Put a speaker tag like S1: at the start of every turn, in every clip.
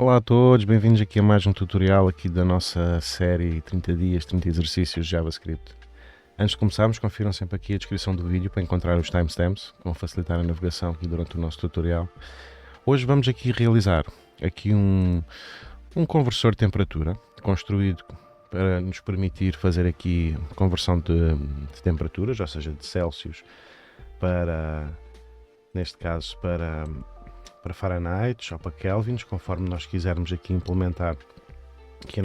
S1: Olá a todos, bem-vindos aqui a mais um tutorial aqui da nossa série 30 dias, 30 exercícios JavaScript. Antes de começarmos, confiram sempre aqui a descrição do vídeo para encontrar os timestamps, que vão facilitar a navegação aqui durante o nosso tutorial. Hoje vamos aqui realizar aqui um conversor de temperatura, construído para nos permitir fazer aqui conversão de temperaturas, ou seja, de Celsius para, neste caso, para Fahrenheit ou para Kelvins, conforme nós quisermos aqui implementar aqui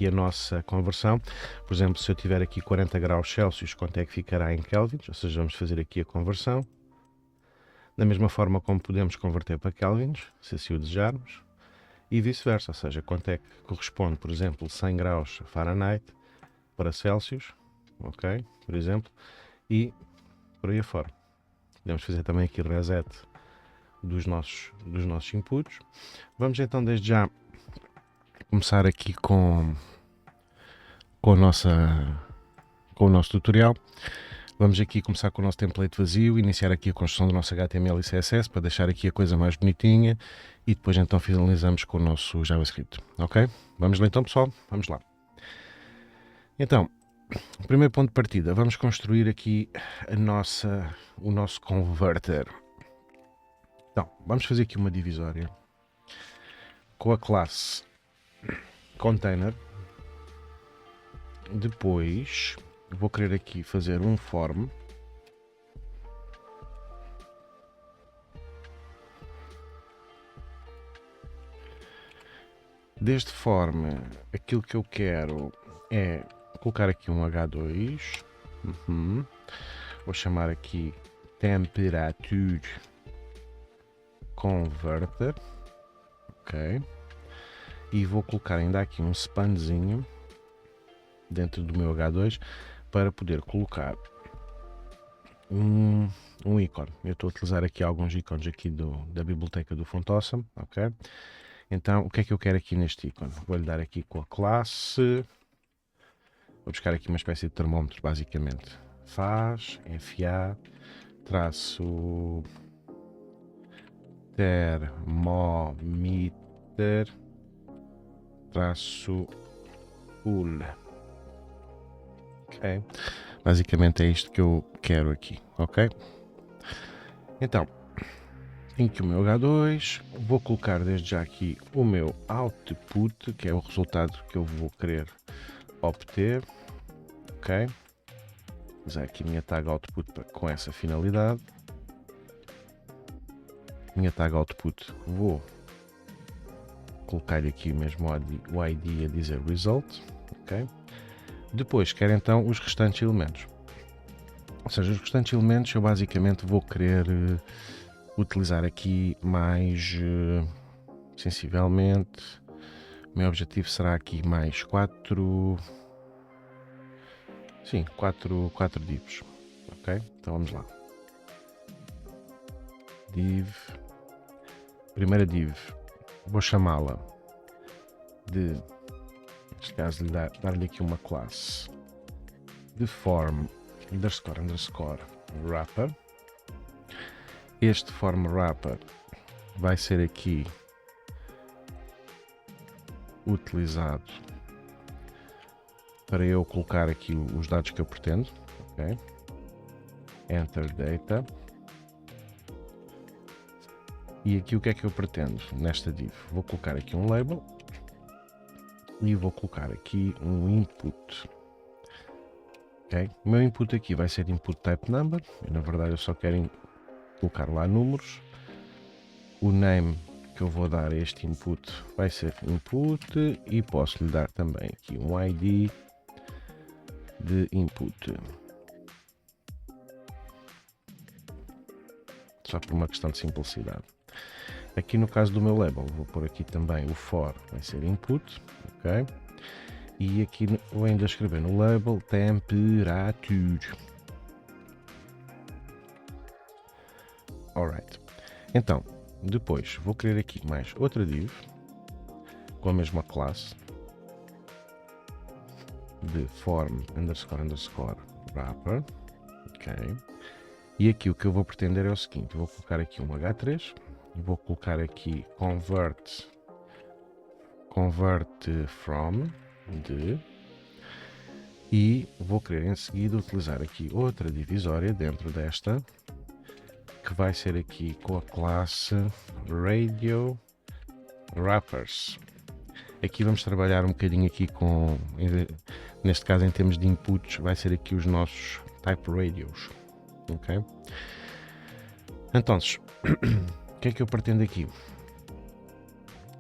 S1: a nossa conversão. Por exemplo, se eu tiver aqui 40 graus Celsius, quanto é que ficará em Kelvins? Ou seja, vamos fazer aqui a conversão. Da mesma forma como podemos converter para Kelvins, se assim o desejarmos, e vice-versa, ou seja, quanto é que corresponde, por exemplo, 100 graus Fahrenheit para Celsius, ok? Por exemplo, e por aí afora. Podemos fazer também aqui reset dos nossos inputs. Vamos então desde já começar aqui com o nosso tutorial. Vamos aqui começar com o nosso template vazio, iniciar aqui a construção do nosso HTML e CSS para deixar aqui a coisa mais bonitinha e depois então finalizamos com o nosso JavaScript, ok? Vamos lá então, pessoal, vamos lá. Então, o primeiro ponto de partida, vamos construir aqui o nosso converter. Então, vamos fazer aqui uma divisória com a classe container. Depois vou querer aqui fazer um form. Deste form, aquilo que eu quero é colocar aqui um H2. Vou chamar aqui temperature converter. Ok. E vou colocar ainda aqui um spanzinho dentro do meu H2 para poder colocar um ícone. Eu estou a utilizar aqui alguns ícones aqui da biblioteca do FontAwesome, ok? Então, o que é que eu quero aqui neste ícone? Vou-lhe dar aqui com a classe, vou buscar aqui uma espécie de termómetro, basicamente. Faz, FA, traço, termometer, traço, UL. Ok? Basicamente é isto que eu quero aqui, ok? Então, tenho aqui o meu H2, vou colocar desde já aqui o meu output, que é o resultado que eu vou querer obter, ok? Vou usar aqui a minha tag output com essa finalidade. Minha tag output, vou colocar aqui mesmo o ID a dizer result, ok? Depois quero então os restantes elementos. Ou seja, os restantes elementos eu basicamente vou querer utilizar aqui mais sensivelmente. O meu objetivo será aqui mais 4 divs. Ok? Então vamos lá. Div. Primeira div. Vou chamá-la de, neste caso, dar-lhe aqui uma classe de form __ wrapper. Este form wrapper vai ser aqui utilizado para eu colocar aqui os dados que eu pretendo, ok? Enter data. E aqui o que é que eu pretendo nesta div? Vou colocar aqui um label e vou colocar aqui um input. Okay? O meu input aqui vai ser input type number. Na verdade eu só quero colocar lá números. O name que eu vou dar a este input vai ser input e posso lhe dar também aqui um ID de input. Só por uma questão de simplicidade. Aqui no caso do meu label, vou pôr aqui também o for, vai ser input, ok? E aqui vou ainda escrever no label temperature. Alright. Então, depois vou querer aqui mais outra div com a mesma classe de form __ wrapper, ok? E aqui o que eu vou pretender é o seguinte, vou colocar aqui um H3 vou colocar aqui convert from de, e vou querer em seguida utilizar aqui outra divisória dentro desta, que vai ser aqui com a classe Radio Wrappers. Aqui vamos trabalhar um bocadinho aqui com, neste caso em termos de inputs, vai ser aqui os nossos type radios, ok? Então, o que é que eu pretendo aqui?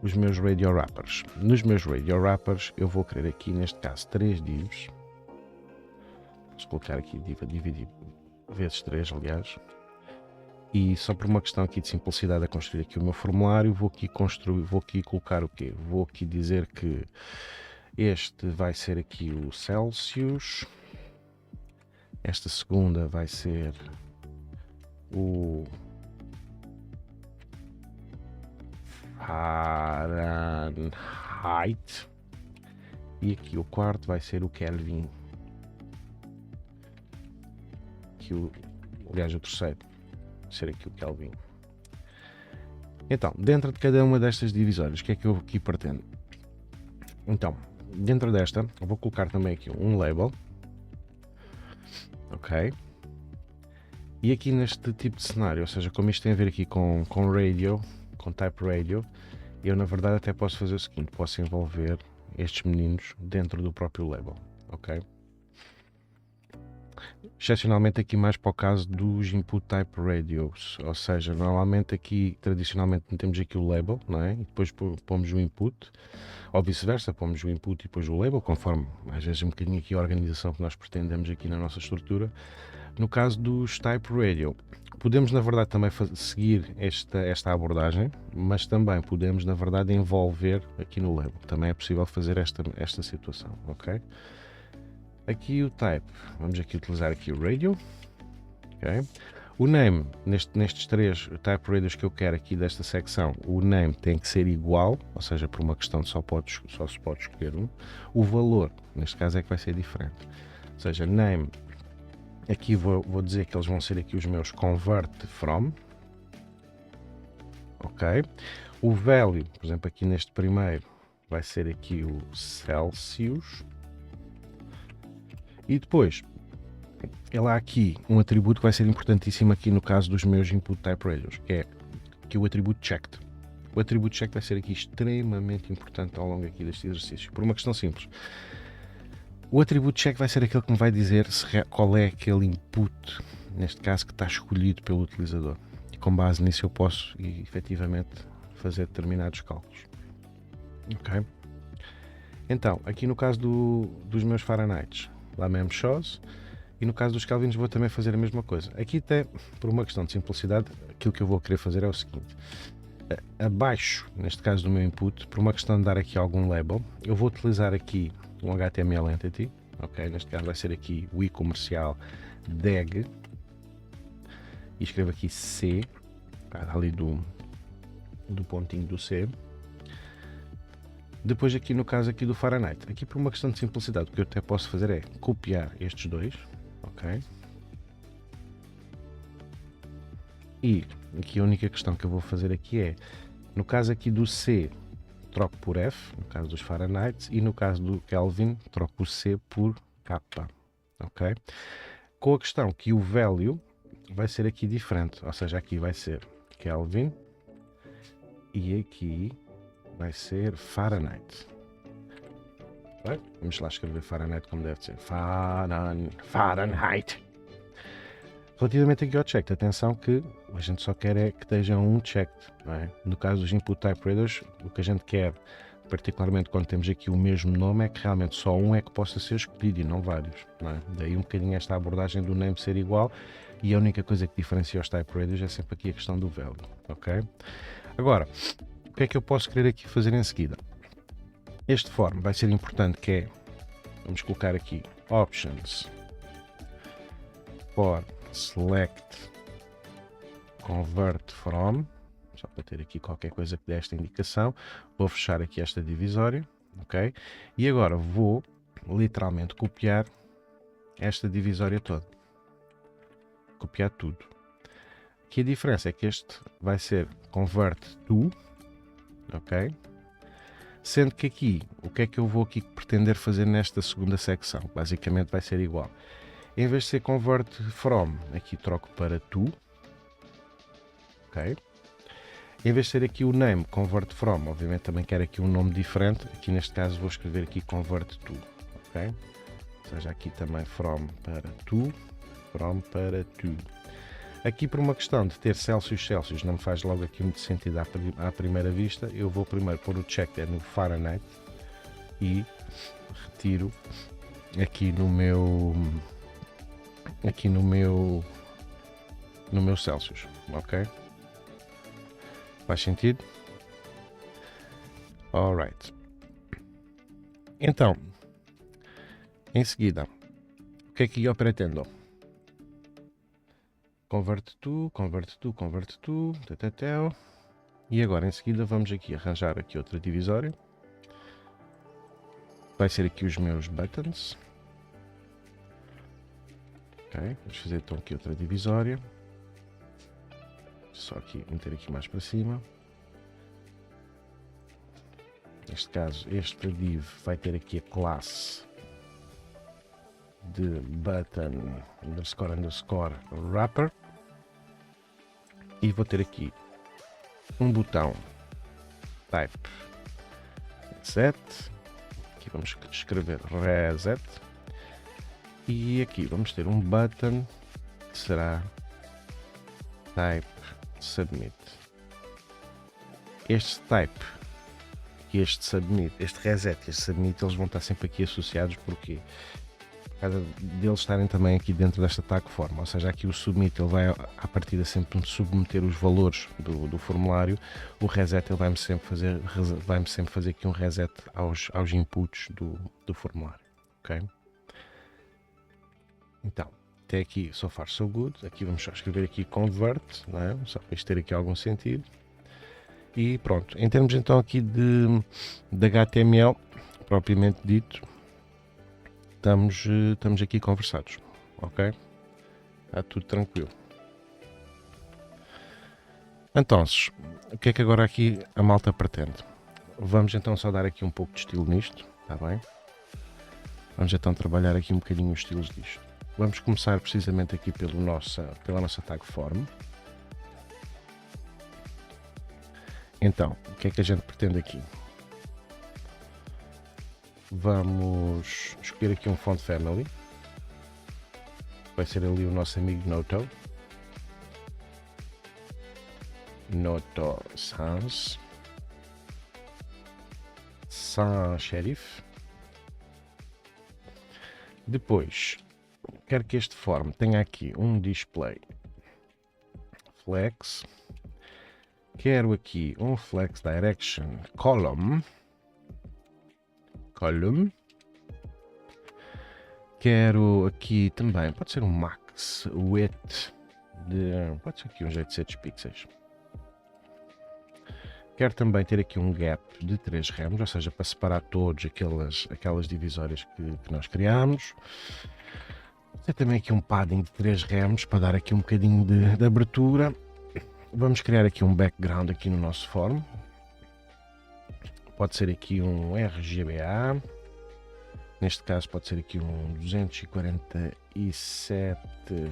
S1: Os meus radio wrappers. Nos meus radio wrappers eu vou querer aqui, neste caso, 3 divs. Vamos colocar aqui dividir vezes 3, aliás. E só por uma questão aqui de simplicidade a construir aqui o meu formulário, vou aqui colocar o quê? Vou aqui dizer que este vai ser aqui o Celsius. Esta segunda vai ser o Fahrenheit e aqui o quarto vai ser o Kelvin, aliás o terceiro vai ser aqui o Kelvin. Então, dentro de cada uma destas divisórias, o que é que eu aqui pretendo? Então, dentro desta, eu vou colocar também aqui um label, ok? E aqui neste tipo de cenário, ou seja, como isto tem a ver aqui com radio, com type radio, eu na verdade até posso fazer o seguinte, posso envolver estes meninos dentro do próprio label, ok? Excepcionalmente aqui mais para o caso dos input type radios, ou seja, normalmente aqui, tradicionalmente temos aqui o label, não é? E depois pomos o input, ou vice-versa, pomos o input e depois o label, conforme às vezes um bocadinho aqui a organização que nós pretendemos aqui na nossa estrutura. No caso dos type radio, podemos na verdade também seguir esta abordagem, mas também podemos na verdade envolver aqui no label, também é possível fazer esta situação, ok? Aqui o type, vamos aqui utilizar aqui o radio, ok? O name, nestes 3 type radios que eu quero aqui desta secção, o name tem que ser igual, ou seja, por uma questão de só se pode escolher um. O valor, neste caso é que vai ser diferente, ou seja, name, aqui vou dizer que eles vão ser aqui os meus convert from, ok? O value, por exemplo, aqui neste primeiro, vai ser aqui o Celsius. E depois, há aqui um atributo que vai ser importantíssimo aqui no caso dos meus input type radios, que é o atributo checked. O atributo checked vai ser aqui extremamente importante ao longo aqui deste exercício, por uma questão simples. O atributo check vai ser aquele que me vai dizer qual é aquele input, neste caso, que está escolhido pelo utilizador. E com base nisso eu posso, efetivamente, fazer determinados cálculos. Ok? Então, aqui no caso dos meus Fahrenheit, lá mesmo shows, e no caso dos Kelvins vou também fazer a mesma coisa. Aqui até, por uma questão de simplicidade, aquilo que eu vou querer fazer é o seguinte. Abaixo, neste caso do meu input, por uma questão de dar aqui algum label, eu vou utilizar aqui um HTML entity, ok? Neste caso vai ser aqui o comercial DEG, e escrevo aqui C, ali do pontinho do C. Depois aqui no caso aqui do Fahrenheit, aqui por uma questão de simplicidade, o que eu até posso fazer é copiar estes dois, ok? E aqui a única questão que eu vou fazer aqui é, no caso aqui do C, troco por F, no caso dos Fahrenheit, e no caso do Kelvin, troco o C por K, ok? Com a questão que o value vai ser aqui diferente, ou seja, aqui vai ser Kelvin e aqui vai ser Fahrenheit. Bem, vamos lá escrever Fahrenheit como deve ser. Fahrenheit. Relativamente aqui ao checked, atenção que a gente só quer é que esteja um checked, não é? No caso dos input type radios, o que a gente quer, particularmente quando temos aqui o mesmo nome, é que realmente só um é que possa ser escolhido e não vários, não é? Daí um bocadinho esta abordagem do name ser igual, e a única coisa que diferencia os type radios é sempre aqui a questão do value, ok? Agora, o que é que eu posso querer aqui fazer em seguida? Este form vai ser importante, que é, vamos colocar aqui, options for select convert from, só para ter aqui qualquer coisa que dê esta indicação. Vou fechar aqui esta divisória, ok? E agora vou literalmente copiar esta divisória toda, copiar tudo. Aqui a diferença é que este vai ser convert to, ok? Sendo que aqui, o que é que eu vou aqui pretender fazer nesta segunda secção? Basicamente vai ser igual. Em vez de ser convert from, aqui troco para to, ok? Em vez de ser aqui o name convert from, obviamente também quero aqui um nome diferente. Aqui neste caso vou escrever aqui convert to, ok? Ou seja, aqui também from para to, from para to. Aqui por uma questão de ter Celsius, não me faz logo aqui muito sentido à primeira vista. Eu vou primeiro pôr o check no Fahrenheit e retiro aqui no meu Celsius, ok? Faz sentido? Alright. Então, em seguida, o que é que eu pretendo? Convert to, tetetel. E agora em seguida vamos aqui arranjar aqui outra divisória. Vai ser aqui os meus buttons. Ok, vamos fazer então aqui outra divisória. Só aqui, meter aqui mais para cima. Neste caso, este div vai ter aqui a classe de button underscore wrapper. E vou ter aqui um botão type reset. Aqui vamos escrever reset. E aqui vamos ter um button que será type submit. Este type e este submit, este reset e este submit, eles vão estar sempre aqui associados porque cada deles estarem também aqui dentro desta tag form, ou seja, aqui o submit ele vai à partida sempre submeter os valores do formulário, o reset ele vai-me sempre fazer aqui um reset aos inputs do formulário, ok? Então, até aqui so far so good, aqui vamos só escrever aqui convert, não é? Só para isto ter aqui algum sentido. E pronto, em termos então aqui de HTML, propriamente dito, estamos aqui conversados, ok? Está tudo tranquilo. Então, o que é que agora aqui a malta pretende? Vamos então só dar aqui um pouco de estilo nisto, está bem? Vamos então trabalhar aqui um bocadinho os estilos disto. Vamos começar precisamente aqui pela nossa tag form. Então, o que é que a gente pretende aqui? Vamos escolher aqui um font family. Vai ser ali o nosso amigo Noto. Noto Sans Serif. Depois, quero que este form tenha aqui um display flex. Quero aqui um flex direction column. Quero aqui também, pode ser um max width pode ser aqui um 700 pixels. Quero também ter aqui um gap de 3 rems, ou seja, para separar todas aquelas divisórias que nós criamos. Tem também aqui um padding de 3 rems para dar aqui um bocadinho de abertura. Vamos criar aqui um background aqui no nosso form. Pode ser aqui um RGBA. Neste caso pode ser aqui um 247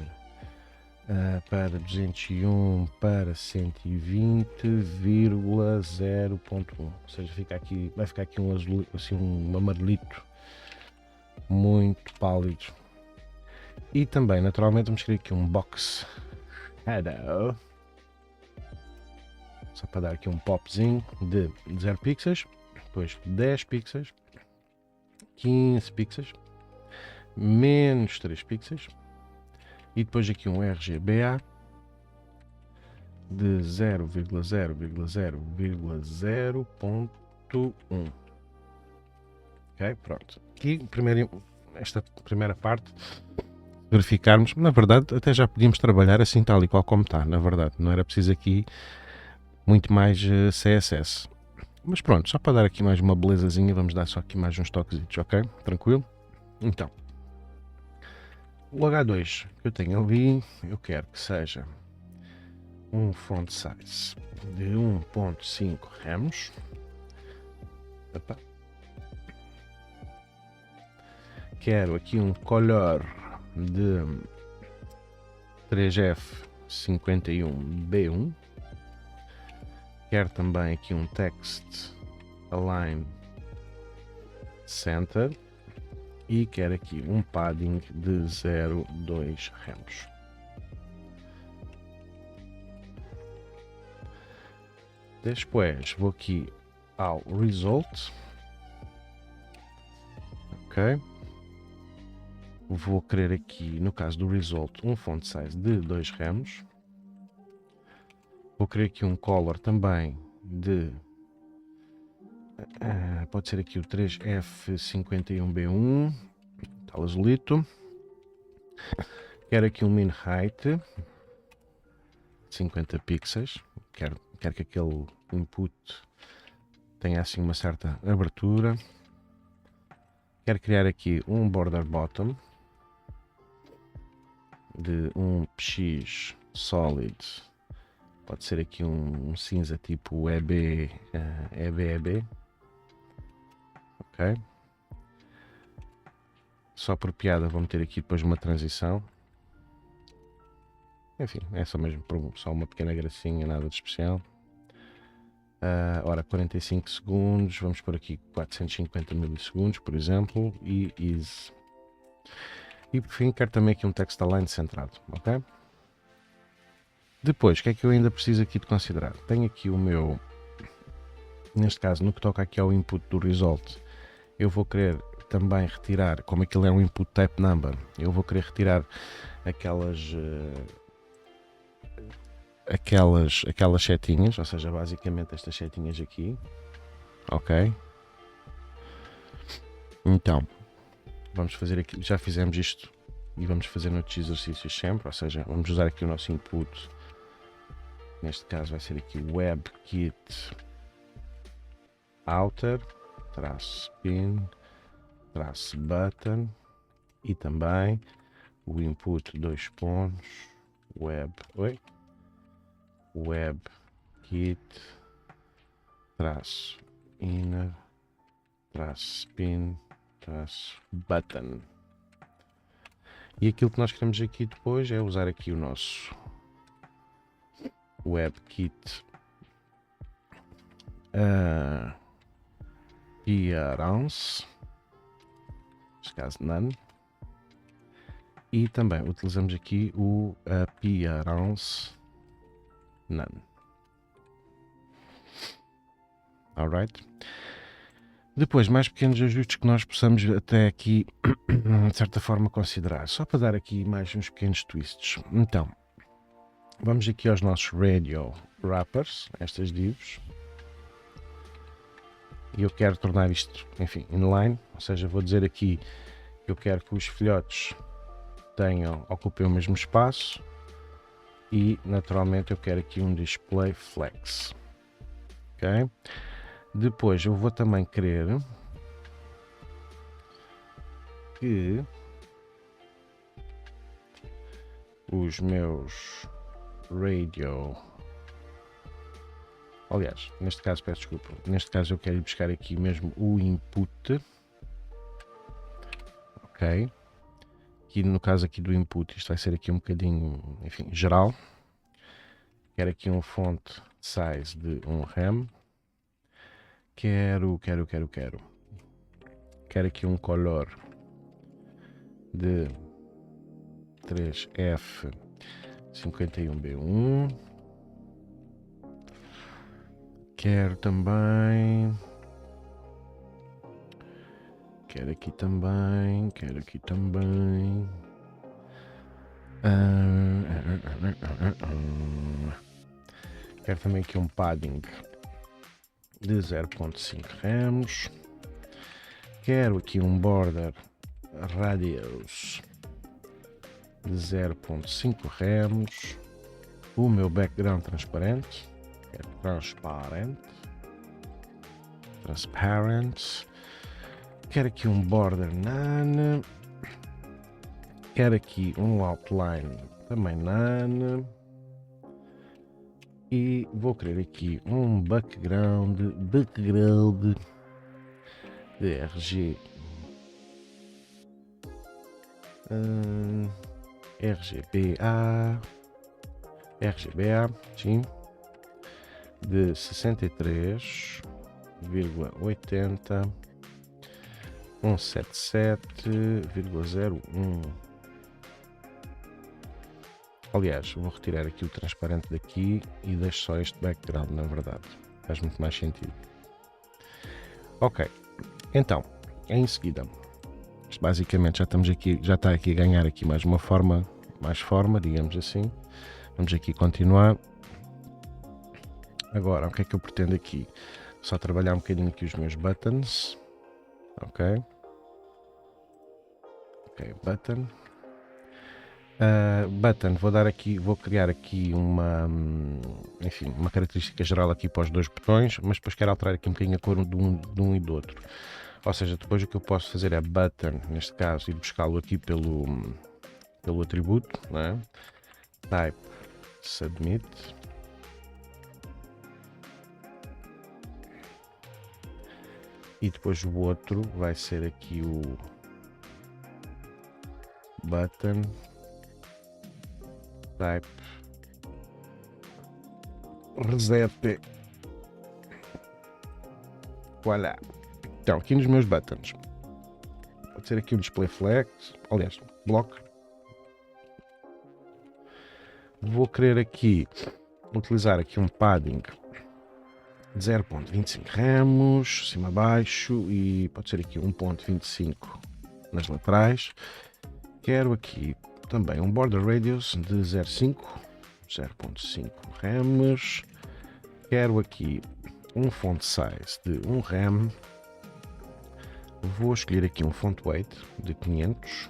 S1: para 201 para 120,0.1. Ou seja, vai ficar aqui um azul, assim, um amarelito muito pálido. E também, naturalmente, vamos criar aqui um box shadow. Só para dar aqui um popzinho de 0 pixels, depois 10 pixels, 15 pixels, menos 3 pixels e depois aqui um RGBA de 0,0,0,0.1. Ok, pronto. Aqui, esta primeira parte, verificarmos, na verdade, até já podíamos trabalhar assim tal e qual como está, na verdade, não era preciso aqui muito mais CSS. Mas pronto, só para dar aqui mais uma belezazinha, vamos dar só aqui mais uns toquezitos, ok? Tranquilo? Então, o H2 que eu tenho ali, eu quero que seja um font size de 1.5 ramos. Opa. Quero aqui um color de 3F51B1. Quero também aqui um text align center e quero aqui um padding de 0,2 ramos. Depois vou aqui ao result. Ok. Vou querer aqui, no caso do result, um font size de 2 ramos. Vou querer aqui um color também de pode ser aqui o 3F51B1, tal azulito. Quero aqui um min height 50 pixels. Quero que aquele input tenha assim uma certa abertura. Quero criar aqui um border bottom de um px solid. Pode ser aqui um cinza tipo EB. Ok. Só por piada vou meter aqui depois uma transição. Enfim, é só mesmo só uma pequena gracinha, nada de especial. Ora, 45 segundos, vamos por aqui 450 milissegundos, por exemplo, e easy. E por fim, quero também aqui um text align centrado, ok? Depois, o que é que eu ainda preciso aqui de considerar? Tenho aqui o meu, neste caso, no que toca aqui ao input do result, eu vou querer também retirar, como aquilo é um input type number, eu vou querer retirar aquelas setinhas, ou seja, basicamente estas setinhas aqui, ok? Então, vamos fazer aqui, já fizemos isto e vamos fazer noutros exercícios sempre, ou seja, vamos usar aqui o nosso input, neste caso vai ser aqui WebKit outer, -pin, -button e também o input WebKit -inner -pin -button. E aquilo que nós queremos aqui depois é usar aqui o nosso WebKit appearance, neste caso none, e também utilizamos aqui o appearance none. Alright. Depois, mais pequenos ajustes que nós possamos até aqui, de certa forma, considerar. Só para dar aqui mais uns pequenos twists. Então, vamos aqui aos nossos radio wrappers, estas divs. E eu quero tornar isto, enfim, inline. Ou seja, vou dizer aqui que eu quero que os filhotes ocupem o mesmo espaço. E, naturalmente, eu quero aqui um display flex. Ok? Depois eu vou também querer que os meus radio, aliás, neste caso peço desculpa, neste caso eu quero ir buscar aqui mesmo o input, ok? Aqui no caso aqui do input isto vai ser aqui um bocadinho, enfim, geral. Quero aqui um font size de 1 rem. Quero aqui um color de 3F51B1. Quero aqui também. Quero também aqui um padding de 0.5 ramos. Quero aqui um border radius de 0.5 ramos. O meu background transparente. Transparent. Quero aqui um border none. Quero aqui um outline também none. e vou querer aqui um background de RGBA, sim, de 63,80 177,01. Aliás, vou retirar aqui o transparente daqui e deixo só este background, na verdade. Faz muito mais sentido. Ok, então, em seguida, basicamente já estamos aqui, já está aqui a ganhar aqui mais forma, digamos assim. Vamos aqui continuar. Agora, o que é que eu pretendo aqui? Só trabalhar um bocadinho aqui os meus buttons. Ok, button. Button, vou criar aqui uma característica geral aqui para os dois botões, mas depois quero alterar aqui um bocadinho a cor de um e do outro. Ou seja, depois o que eu posso fazer é button, neste caso, e buscá-lo aqui pelo atributo, não é? Type submit. E depois o outro vai ser aqui o button type reset. Voilà. Então, aqui nos meus buttons, pode ser aqui um display flex, aliás, block. Vou querer aqui utilizar aqui um padding de 0.25 ramos, cima a baixo, e pode ser aqui 1.25 nas laterais. Quero aqui também um border radius de 0.5 ramos. Quero aqui um font size de 1 rem. Vou escolher aqui um font weight de 500.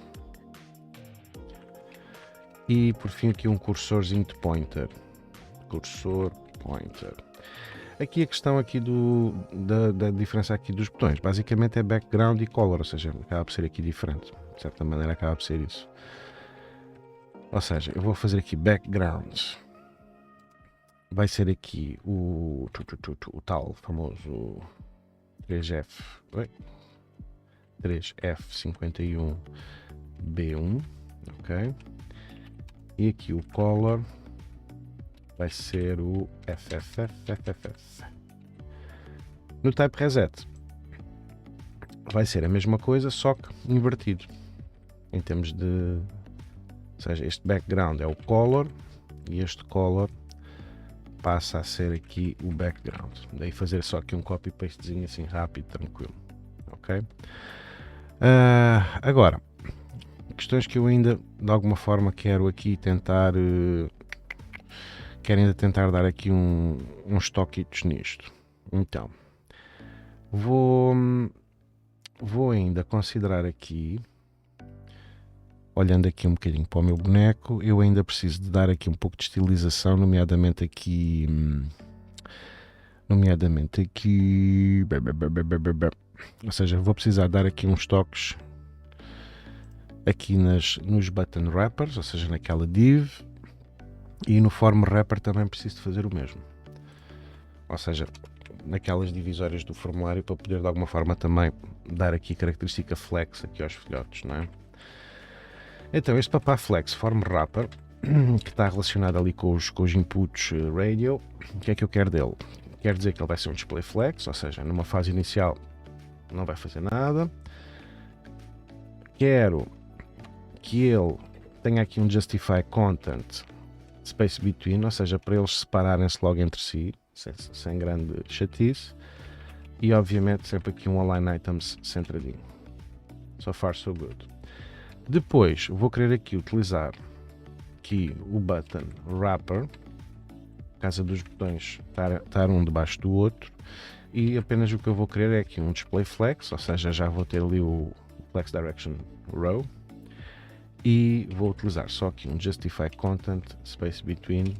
S1: E por fim aqui um cursorzinho de pointer. Cursor pointer. Aqui a questão aqui da diferença aqui dos botões, basicamente é background e color, ou seja, acaba por ser aqui diferente, de certa maneira acaba por ser isso. Ou seja, eu vou fazer aqui background, vai ser aqui o tal famoso 3F51B1, ok? E aqui o color vai ser o FFFFF. No Type Reset vai ser a mesma coisa, só que invertido. Em termos de... Ou seja, este background é o color e este color passa a ser aqui o background. Daí fazer só aqui um copy-pastezinho assim rápido, tranquilo. Ok? Agora, questões que eu ainda de alguma forma quero aqui tentar... quero ainda tentar dar aqui uns toquitos nisto. Então, vou ainda considerar aqui, olhando aqui um bocadinho para o meu boneco, eu ainda preciso de dar aqui um pouco de estilização, nomeadamente aqui, ou seja, vou precisar dar aqui uns toques aqui nos button wrappers, ou seja, naquela div, e no form wrapper também preciso de fazer o mesmo. Ou seja, naquelas divisórias do formulário, para poder de alguma forma também dar aqui característica flex aqui aos filhotes, não é? Então, este papá flex form wrapper, que está relacionado ali com os inputs radio, o que é que eu quero dele? Quer dizer que ele vai ser um display flex, ou seja, numa fase inicial não vai fazer nada. Quero que ele tenha aqui um justify content space between, ou seja, para eles separarem-se logo entre si, sem grande chatice, e obviamente sempre aqui um align items centradinho. So far so good. Depois vou querer aqui utilizar aqui o button wrapper, caso dos botões estar um debaixo do outro, e apenas o que eu vou querer é aqui um display flex, ou seja, já vou ter ali o flex direction row, e vou utilizar só aqui um justify content space between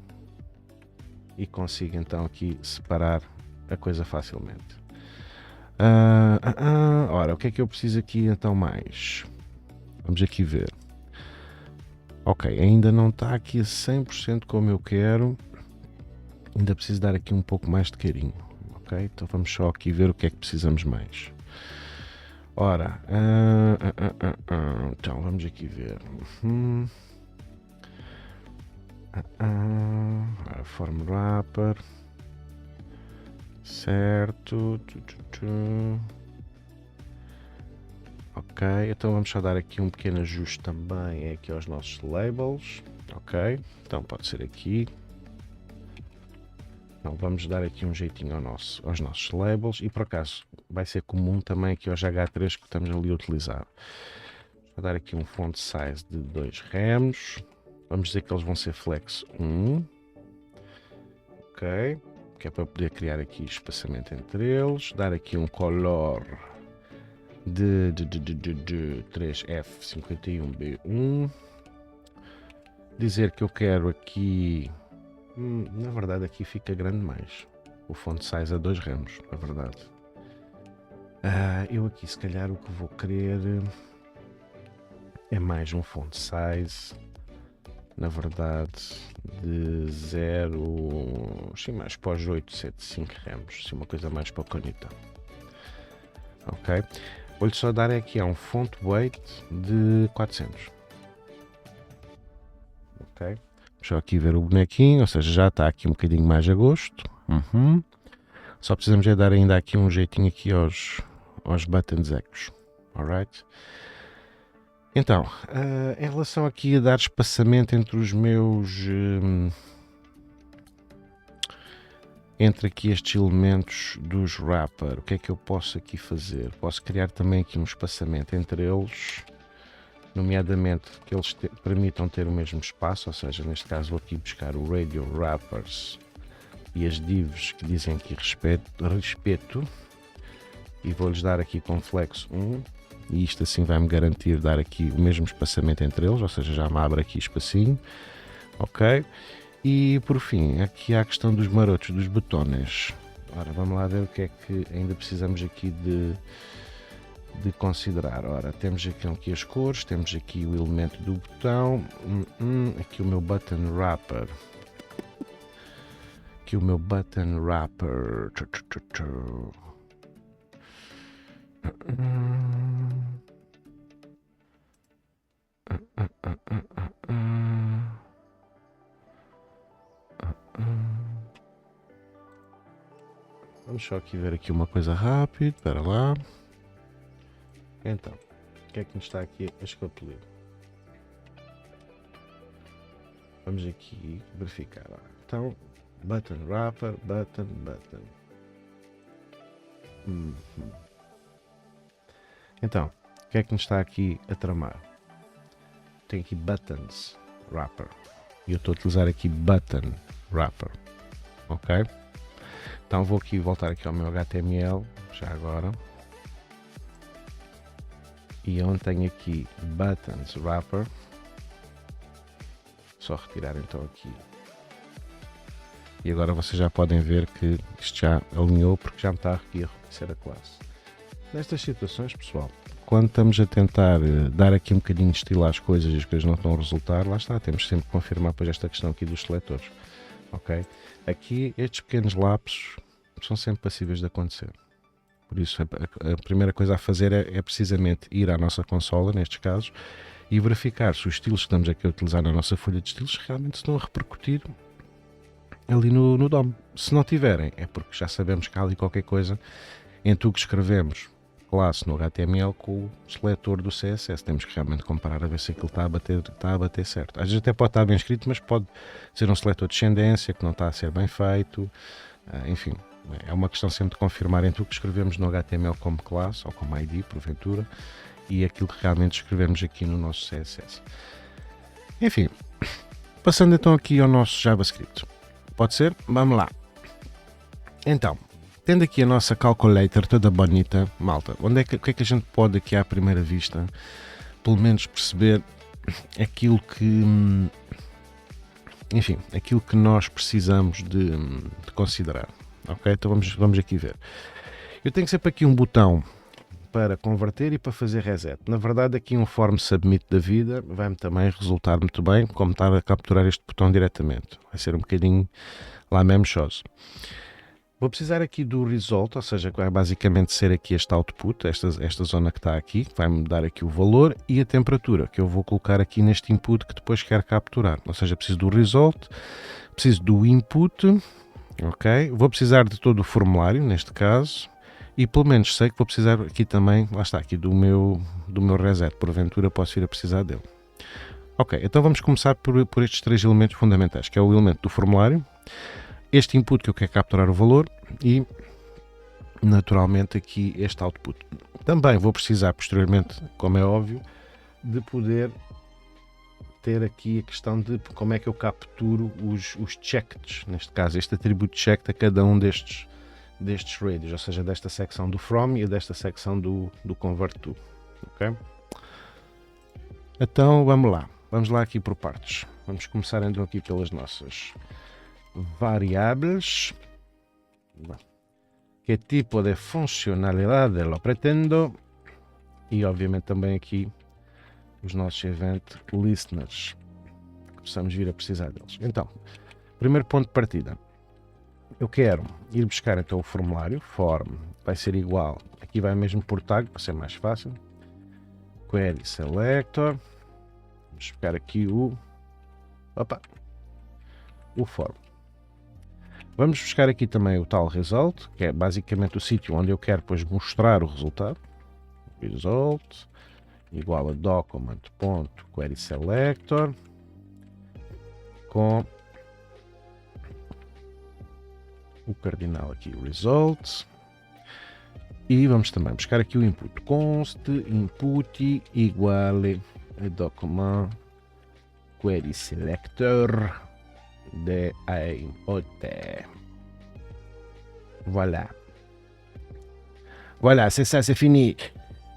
S1: e consigo então aqui separar a coisa facilmente. Ora, o que é que eu preciso aqui então mais? Vamos aqui ver. Ok, ainda não está aqui a 100% como eu quero. ainda preciso dar aqui um pouco mais de carinho, ok? Então vamos só aqui ver o que é que precisamos mais. Ora, então vamos aqui ver. Form wrapper, certo. Ok, então vamos só dar aqui um pequeno ajuste também aqui aos nossos labels. Ok, então pode ser aqui. Então vamos dar aqui um jeitinho aos nossos labels, e por acaso vai ser comum também aqui aos H3 que estamos ali a utilizar. Vou dar aqui um font size de 2 rems. Vamos dizer que eles vão ser flex 1. Ok, que é para poder criar aqui espaçamento entre eles. Dar aqui um color de 3F51B1. Dizer que eu quero aqui, na verdade aqui fica grande mais, o font size a 2 remos, na verdade. Eu aqui se calhar o que vou querer é mais um font size, na verdade, de 0, sim, mais para os 875 remos, sim, uma coisa mais pequenita. Ok, vou-lhe só dar aqui um font weight de 400. Ok, deixa eu aqui ver o bonequinho, ou seja, já está aqui um bocadinho mais a gosto. Só precisamos é dar ainda aqui um jeitinho aqui aos buttons ecos. Alright? Então, em relação aqui a dar espaçamento entre os meus entre aqui estes elementos dos wrapper, o que é que eu posso aqui fazer? Posso criar também aqui um espaçamento entre eles, nomeadamente que eles permitam ter o mesmo espaço, ou seja, neste caso vou aqui buscar o radio wrappers e as divs que dizem aqui respeito, e vou-lhes dar aqui com flex 1, e isto assim vai-me garantir dar aqui o mesmo espaçamento entre eles, ou seja, já me abre aqui espacinho. Ok, e por fim aqui há a questão dos marotos, dos botões. Ora, vamos lá ver o que é que ainda precisamos aqui de considerar. Ora, temos aqui as cores, temos aqui o elemento do botão, aqui o meu button wrapper, vamos só aqui ver aqui uma coisa rápida, espera lá. Então, o que é que nos está aqui a escapulir? Vamos aqui verificar. Então, button wrapper, button. Então, o que é que nos está aqui a tramar? Tem aqui buttons wrapper e eu estou a utilizar aqui button wrapper. Ok? Então vou aqui voltar aqui ao meu HTML já agora, e onde tenho aqui buttons wrapper, só retirar então aqui, e agora vocês já podem ver que isto já alinhou, porque já me está aqui a reconhecer a classe. Nestas situações, pessoal, quando estamos a tentar dar aqui um bocadinho de estilo às coisas e as coisas não estão a resultar, lá está, temos sempre que confirmar depois esta questão aqui dos seletores. Ok? Aqui estes pequenos lapsos são sempre passíveis de acontecer. Por isso a primeira coisa a fazer é precisamente ir à nossa consola, nestes casos, e verificar se os estilos que estamos aqui a utilizar na nossa folha de estilos realmente estão a repercutir ali no DOM. Se não tiverem, é porque já sabemos que há ali qualquer coisa entre o que escrevemos classe no HTML com o seletor do CSS. Temos que realmente comparar a ver se aquilo está a bater certo. Às vezes até pode estar bem escrito, mas pode ser um seletor de descendência que não está a ser bem feito. Enfim, é uma questão sempre de confirmar entre o que escrevemos no HTML como classe ou como ID, porventura, e aquilo que realmente escrevemos aqui no nosso CSS. Enfim, passando então aqui ao nosso JavaScript. Pode ser? Vamos lá. Então, tendo aqui a nossa calculator toda bonita, malta, o que é que a gente pode aqui à primeira vista, pelo menos perceber aquilo que, enfim, aquilo que nós precisamos de considerar. Ok? Então vamos aqui ver. Eu tenho sempre aqui um botão para converter e para fazer reset. Na verdade, aqui um form submit da vida vai-me também resultar muito bem, como estar a capturar este botão diretamente. Vai ser um bocadinho lá mesmo chose. Vou precisar aqui do result, ou seja, que vai basicamente ser aqui este output, esta zona que está aqui, que vai-me dar aqui o valor e a temperatura, que eu vou colocar aqui neste input que depois quero capturar. Ou seja, preciso do result, preciso do input, ok? Vou precisar de todo o formulário, neste caso, e pelo menos sei que vou precisar aqui também, lá está, aqui do meu reset, porventura posso vir a precisar dele. Ok, então vamos começar por estes três elementos fundamentais, que é o elemento do formulário, este input que eu quero capturar o valor e naturalmente aqui este output. Também vou precisar posteriormente, como é óbvio, de poder ter aqui a questão de como é que eu capturo os checked, neste caso este atributo checked a cada um destes radios, ou seja, desta secção do from e desta secção do convert to. Ok? Então vamos lá aqui por partes. Vamos começar então aqui pelas nossas variáveis. Que tipo de funcionalidade lo pretendo? E obviamente também aqui os nossos event listeners, que possamos vir a precisar deles. Então, primeiro ponto de partida. Eu quero ir buscar então o formulário, form, vai ser igual, aqui vai mesmo por tag, para ser mais fácil. Query selector, vamos buscar aqui o form. Vamos buscar aqui também o tal result, que é basicamente o sítio onde eu quero depois mostrar o resultado. Result igual a document.querySelector com o cardinal aqui, results. E vamos também buscar aqui o input. Const input igual a document querySelector de input. Voilà, c'est ça, c'est fini.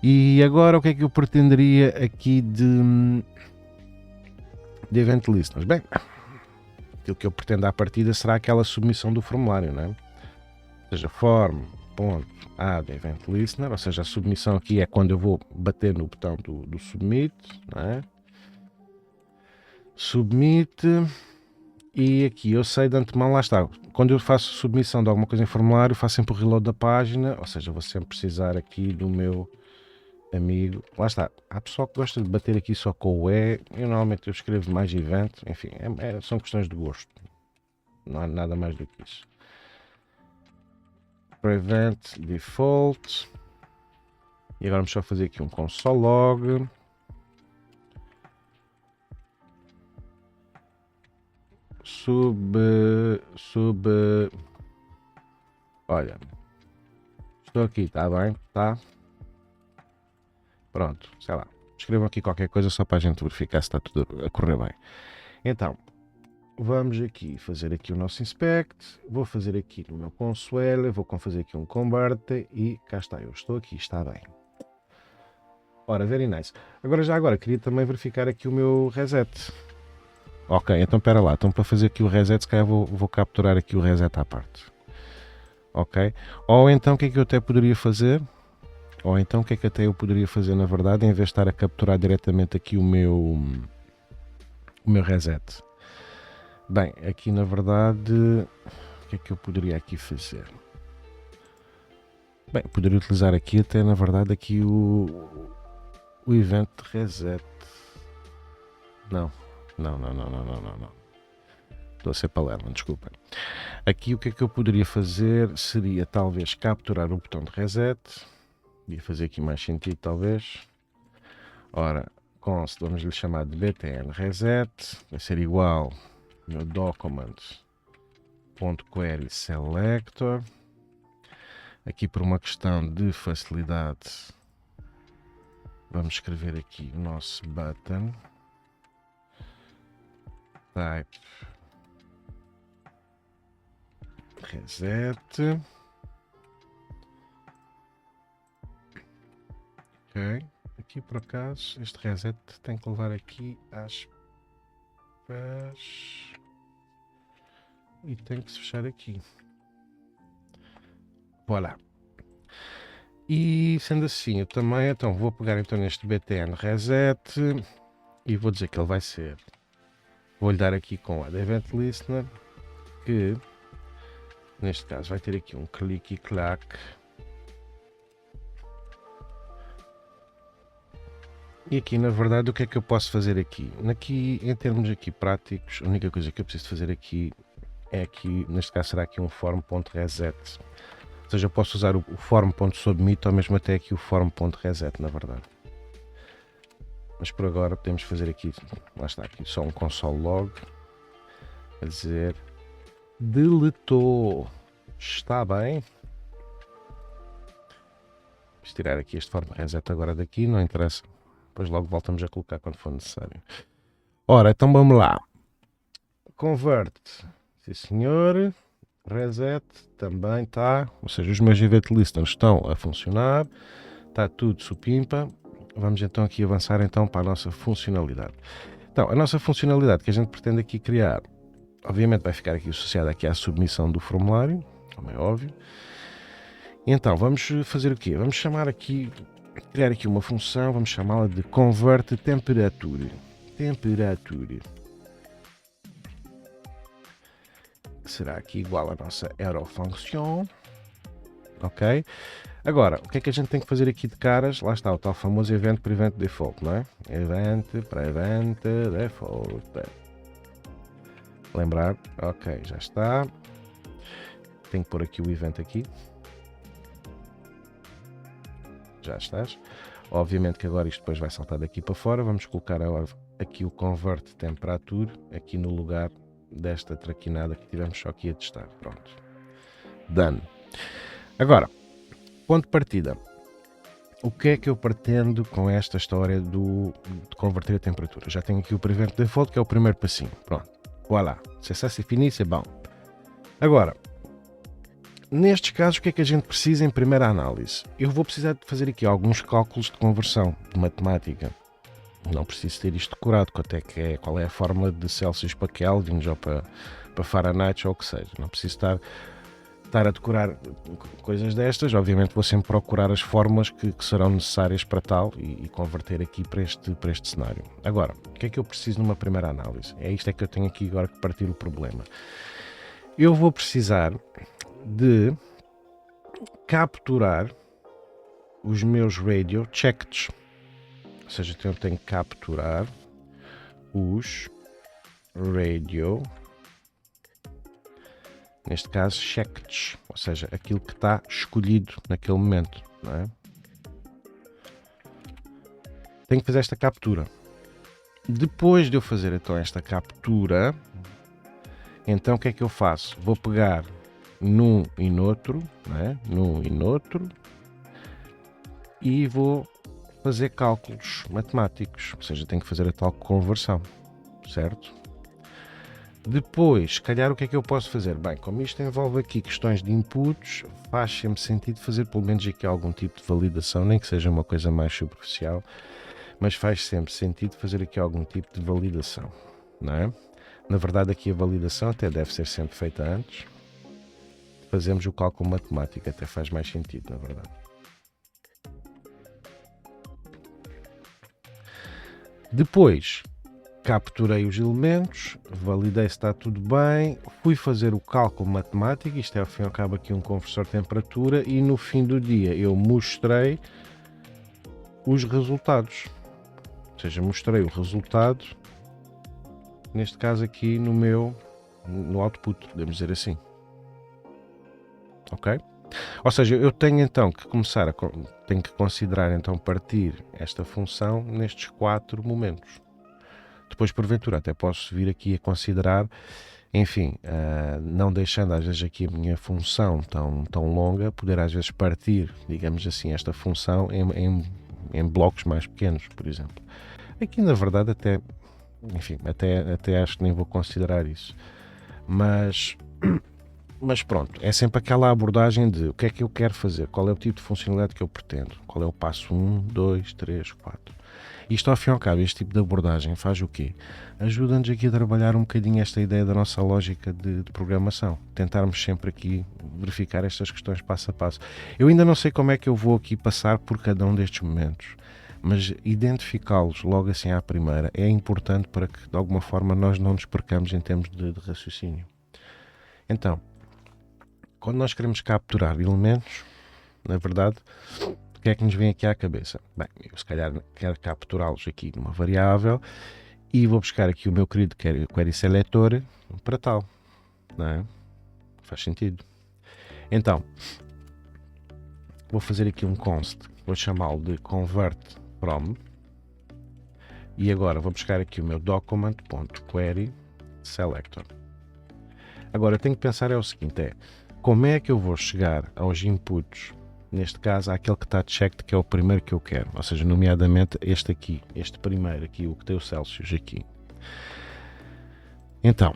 S1: E agora o que é que eu pretenderia aqui de event listeners? Bem, aquilo que eu pretendo à partida será aquela submissão do formulário, não é? Ou seja, form.add event listener, ou seja, a submissão aqui é quando eu vou bater no botão do submit, não é? Submit. E aqui eu sei de antemão, lá está, quando eu faço submissão de alguma coisa em formulário, faço sempre o reload da página, ou seja, vou sempre precisar aqui do meu amigo, lá está, há pessoal que gosta de bater aqui só com o E, eu normalmente eu escrevo mais event, enfim, são questões de gosto, não há nada mais do que isso. Prevent default, e agora vamos só fazer aqui um console log. Olha, estou aqui, está bem? Tá? Pronto, sei lá. Escrevam aqui qualquer coisa só para a gente verificar se está tudo a correr bem. Então, vamos aqui fazer aqui o nosso inspect. Vou fazer aqui no meu console, vou fazer aqui um convert e cá está, eu estou aqui, está bem. Ora, very nice. Agora, queria também verificar aqui o meu reset. Ok, então espera lá. Então para fazer aqui o reset, se calhar vou capturar aqui o reset à parte. Ok? Ou então o que é que eu até poderia fazer? Ou então o que é que até eu poderia fazer na verdade, em vez de estar a capturar diretamente aqui o meu reset? Bem, aqui na verdade, o que é que eu poderia aqui fazer? Bem, poderia utilizar aqui até na verdade aqui o event reset. Não. Estou a ser palerma, desculpem. Aqui o que é que eu poderia fazer seria talvez capturar o botão de reset. Ia fazer aqui mais sentido talvez. Ora, const, vamos lhe chamar de btn reset. Vai ser igual ao document.querySelector. Aqui por uma questão de facilidade, vamos escrever aqui o nosso button. Type reset. Ok. Aqui por acaso este reset tem que levar aqui aspas e tem que se fechar aqui. Voilà. E sendo assim, eu também então vou pegar então neste btn reset e vou dizer que ele vai ser, vou-lhe dar aqui com a Event Listener, que neste caso vai ter aqui um clique e clack. E aqui na verdade o que é que eu posso fazer aqui? Aqui em termos aqui práticos, a única coisa que eu preciso fazer aqui é aqui, neste caso será aqui um form.reset. Ou seja, eu posso usar o form.submit ou mesmo até aqui o form.reset na verdade. Mas por agora podemos fazer aqui, lá está aqui, só um console log a dizer deletou. Está bem. Vamos tirar aqui este form reset agora daqui, não interessa. Depois logo voltamos a colocar quando for necessário. Ora, então vamos lá. Convert. Sim senhor. Reset também está. Ou seja, os meus event listers estão a funcionar. Está tudo supimpa. Vamos então aqui avançar então para a nossa funcionalidade. Então, a nossa funcionalidade que a gente pretende aqui criar, obviamente vai ficar aqui associada aqui à submissão do formulário, como é óbvio. E então, vamos fazer o quê? Vamos chamar aqui, criar aqui uma função, vamos chamá-la de convert temperature. Temperature. Que será aqui igual à nossa arrow function. Ok? Agora, o que é que a gente tem que fazer aqui de caras? Lá está o tal famoso event prevent default, não é? Event prevent default. Lembrar? Ok, já está. Tenho que pôr aqui o event aqui. Já estás. Obviamente que agora isto depois vai saltar daqui para fora. Vamos colocar aqui o convert temperature aqui no lugar desta traquinada que tivemos só aqui a testar. Pronto. Done. Agora, ponto de partida. O que é que eu pretendo com esta história de converter a temperatura? Já tenho aqui o prevent default, que é o primeiro passinho. Pronto. Voilà. Se ça se finit, c'est bom. Agora, nestes casos, o que é que a gente precisa em primeira análise? Eu vou precisar de fazer aqui alguns cálculos de conversão de matemática. Não preciso ter isto decorado, qual é a fórmula de Celsius para Kelvin ou para Fahrenheit ou o que seja. Não preciso estar a decorar coisas destas. Obviamente vou sempre procurar as fórmulas que serão necessárias para tal e converter aqui para este cenário. Agora, o que é que eu preciso numa primeira análise? É isto que eu tenho aqui agora que partir o problema. Eu vou precisar de capturar os meus radio checked. Ou seja, eu tenho que capturar os radio, neste caso checked, ou seja, aquilo que está escolhido naquele momento, não é? Tenho que fazer esta captura. Depois de eu fazer então esta captura, então o que é que eu faço? Vou pegar num e noutro, não é? Num e noutro, e vou fazer cálculos matemáticos, ou seja, tenho que fazer a tal conversão, certo? Depois, se calhar, o que é que eu posso fazer? Bem, como isto envolve aqui questões de inputs, faz sempre sentido fazer pelo menos aqui algum tipo de validação, nem que seja uma coisa mais superficial, mas faz sempre sentido fazer aqui algum tipo de validação, não é? Na verdade, aqui a validação até deve ser sempre feita antes. Fazemos o cálculo matemático, até faz mais sentido, na verdade. Depois, capturei os elementos, validei se está tudo bem, fui fazer o cálculo matemático, isto é ao fim e ao cabo aqui um conversor de temperatura, e no fim do dia eu mostrei os resultados. Ou seja, mostrei o resultado, neste caso aqui no output, podemos dizer assim. Ok? Ou seja, eu tenho então que tenho que considerar então partir esta função nestes 4 momentos. Depois, porventura, até posso vir aqui a considerar, enfim, não deixando às vezes aqui a minha função tão longa, poder às vezes partir, digamos assim, esta função em blocos mais pequenos, por exemplo. Aqui, na verdade, até acho que nem vou considerar isso. Mas pronto, é sempre aquela abordagem de o que é que eu quero fazer, qual é o tipo de funcionalidade que eu pretendo, qual é o passo 1, 2, 3, 4. Isto ao fim e ao cabo, este tipo de abordagem faz o quê? Ajuda-nos aqui a trabalhar um bocadinho esta ideia da nossa lógica de programação, tentarmos sempre aqui verificar estas questões passo a passo. Eu ainda não sei como é que eu vou aqui passar por cada um destes momentos, mas identificá-los logo assim à primeira é importante para que de alguma forma nós não nos percamos em termos de raciocínio. Então, quando nós queremos capturar elementos, na verdade, o que é que nos vem aqui à cabeça? Bem, eu se calhar quero capturá-los aqui numa variável e vou buscar aqui o meu querido query selector para tal, não é? Faz sentido. Então, vou fazer aqui um const, vou chamá-lo de convert from, e agora vou buscar aqui o meu document.query selector. Agora, eu tenho que pensar o seguinte, como é que eu vou chegar aos inputs, neste caso, àquele que está checked, que é o primeiro que eu quero, ou seja, nomeadamente este aqui, este primeiro aqui, o que tem o Celsius aqui. Então,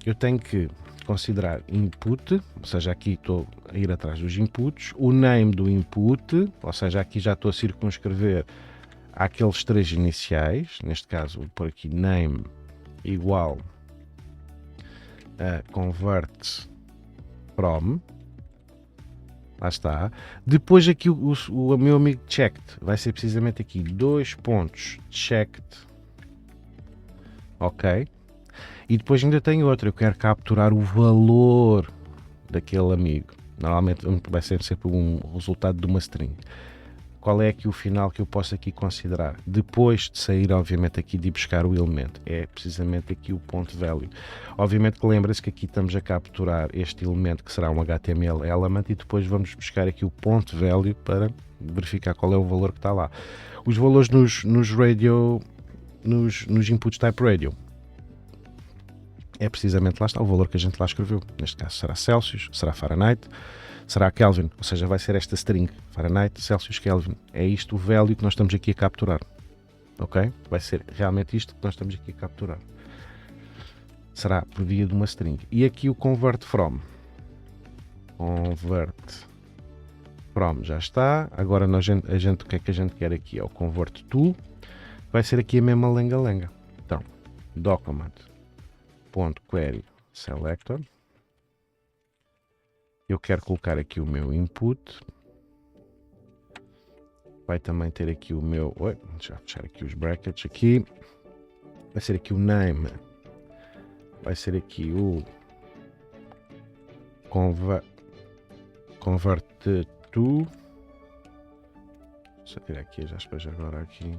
S1: eu tenho que considerar input, ou seja, aqui estou a ir atrás dos inputs, o name do input, ou seja, aqui já estou a circunscrever àqueles 3 iniciais, neste caso vou pôr aqui name igual a convert from, lá está. Depois aqui o meu amigo checked, vai ser precisamente aqui 2 pontos checked, ok? E depois ainda tenho outro, eu quero capturar o valor daquele amigo. Normalmente vai ser sempre um resultado de uma string. Qual é aqui o final que eu posso aqui considerar? Depois de sair, obviamente, aqui de buscar o elemento. É precisamente aqui o point value. Obviamente que lembra-se que aqui estamos a capturar este elemento que será um HTML element e depois vamos buscar aqui o point value para verificar qual é o valor que está lá. Os valores nos inputs type radio. É precisamente lá está o valor que a gente lá escreveu. Neste caso será Celsius, será Fahrenheit, será Kelvin, ou seja, vai ser esta string, Fahrenheit, Celsius, Kelvin. É isto o value que nós estamos aqui a capturar. Ok? Vai ser realmente isto que nós estamos aqui a capturar. Será por via de uma string. E aqui o convert from. Convert from já está. Agora o que é que a gente quer aqui? É o convert to. Vai ser aqui a mesma lenga-lenga. Então, document.query selector. Eu quero colocar aqui o meu input. Vai também ter aqui o meu... Deixa eu fechar aqui os brackets aqui. Vai ser aqui o name. Vai ser aqui o convert to. Deixa eu tirar aqui as aspas agora aqui.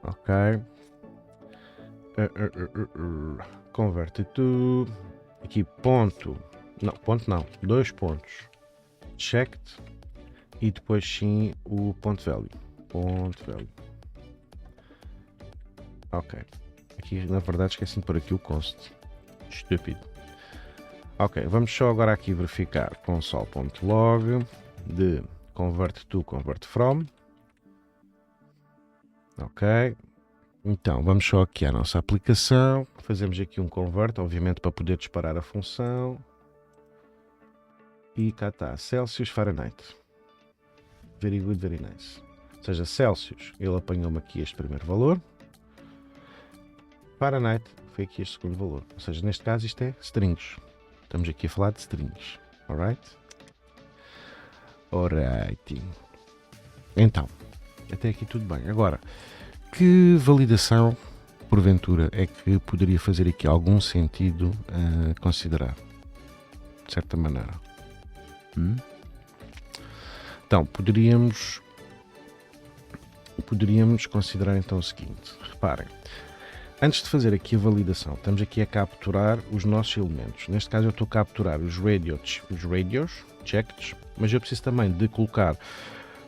S1: Ok. Convert to. Aqui ponto. Não, ponto não. 2 pontos. Checked. E depois sim o point value. Point value. Ok. Aqui na verdade esqueci de pôr aqui o const. Estúpido. Ok, vamos só agora aqui verificar console.log de convert to, convert from. Ok. Então, vamos só aqui à nossa aplicação. Fazemos aqui um convert, obviamente para poder disparar a função. E cá está, Celsius, Fahrenheit. Very good, very nice. Ou seja, Celsius, ele apanhou-me aqui este primeiro valor. Fahrenheit foi aqui este segundo valor. Ou seja, neste caso isto é strings. Estamos aqui a falar de strings. Alright? Alright. Então, até aqui tudo bem. Agora, que validação, porventura, é que poderia fazer aqui algum sentido a considerar? De certa maneira. Então, poderíamos considerar então o seguinte. Reparem. Antes de fazer aqui a validação, estamos aqui a capturar os nossos elementos. Neste caso eu estou a capturar os radios checked, mas eu preciso também de colocar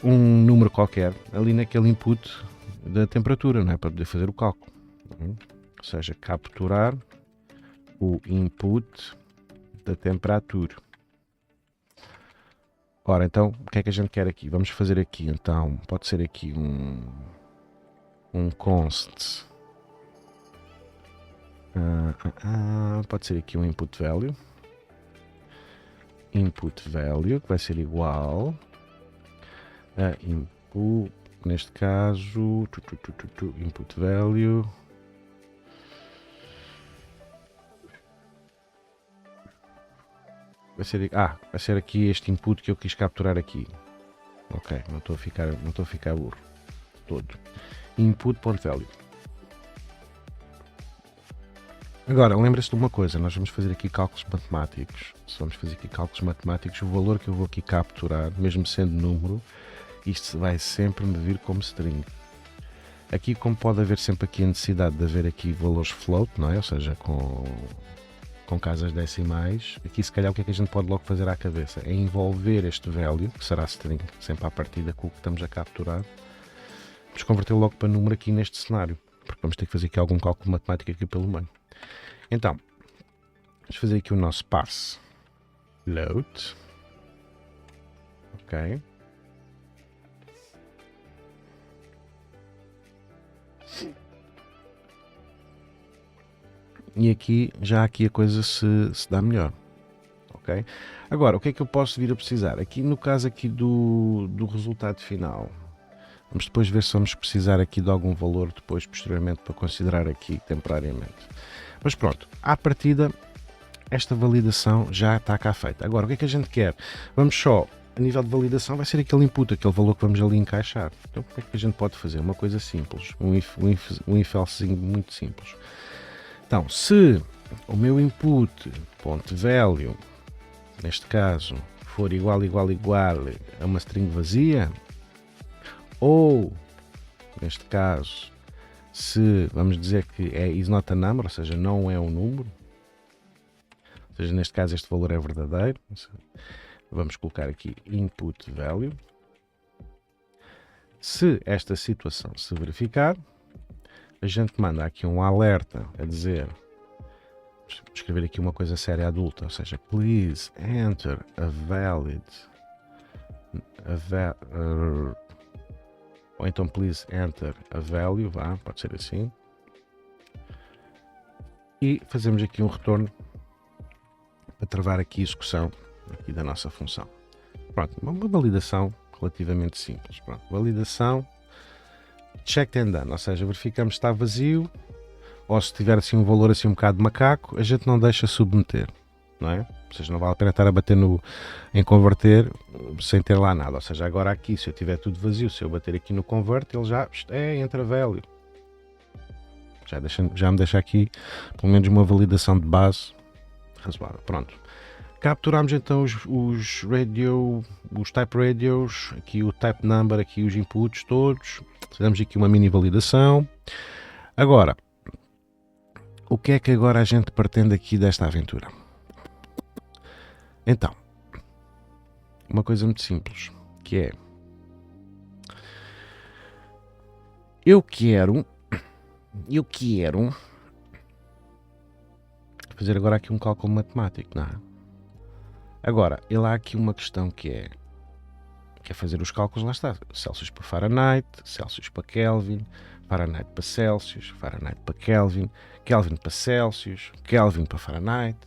S1: um número qualquer ali naquele input da temperatura, não é? Para poder fazer o cálculo. Ou seja, capturar o input da temperatura. Ora, então, o que é que a gente quer aqui? Vamos fazer aqui, então, pode ser aqui um const. Pode ser aqui um input value. Input value, que vai ser igual. a input, neste caso, input value. Vai ser aqui este input que eu quis capturar aqui. Ok, não estou a ficar burro todo. Input.value. Agora, lembra-se de uma coisa, nós vamos fazer aqui cálculos matemáticos. Se vamos fazer aqui cálculos matemáticos, o valor que eu vou aqui capturar, mesmo sendo número, isto vai sempre me vir como string. Aqui, como pode haver sempre aqui a necessidade de haver aqui valores float, não é? Ou seja, com casas decimais, aqui se calhar o que é que a gente pode logo fazer à cabeça? É envolver este value, que será string, sempre à partida com o que estamos a capturar, vamos converter logo para número aqui neste cenário, porque vamos ter que fazer aqui algum cálculo matemático aqui pelo meio. Então, vamos fazer aqui o nosso parse load. Ok. E aqui, já aqui a coisa se dá melhor. Ok? Agora, o que é que eu posso vir a precisar? Aqui no caso aqui do resultado final, vamos depois ver se vamos precisar aqui de algum valor depois, posteriormente, para considerar aqui temporariamente. Mas pronto, à partida, esta validação já está cá feita. Agora, o que é que a gente quer? Vamos só, a nível de validação, vai ser aquele input, aquele valor que vamos ali encaixar. Então, o que é que a gente pode fazer? Uma coisa simples, um if elsezinho muito simples. Então, se o meu input.value, neste caso, for igual a uma string vazia, ou, neste caso, se vamos dizer que é is not a number, ou seja, não é um número, ou seja, neste caso este valor é verdadeiro, vamos colocar aqui input value. Se esta situação se verificar, a gente manda aqui um alerta a dizer, escrever aqui uma coisa séria adulta, ou seja, please enter a valid, ou então please enter a value, pode ser assim, e fazemos aqui um retorno para travar aqui a execução aqui da nossa função. Pronto, uma validação relativamente simples. Pronto, validação checked and done, ou seja, verificamos se está vazio, ou se tiver assim um valor assim um bocado de macaco, a gente não deixa submeter, não é? Ou seja, não vale a pena estar a bater em converter sem ter lá nada. Ou seja, agora aqui, se eu tiver tudo vazio, se eu bater aqui no convert, ele já entra value. Já me deixa aqui pelo menos uma validação de base razoável. Pronto. Capturamos então os type radios, aqui o type number, aqui os inputs todos. Fizemos aqui uma mini validação. Agora, o que é que agora a gente pretende aqui desta aventura? Então, uma coisa muito simples, que é, eu quero fazer agora aqui um cálculo matemático, não é? Agora, ele há aqui uma questão que é fazer os cálculos, lá está, Celsius para Fahrenheit, Celsius para Kelvin, Fahrenheit para Celsius, Fahrenheit para Kelvin, Kelvin para Celsius, Kelvin para Fahrenheit.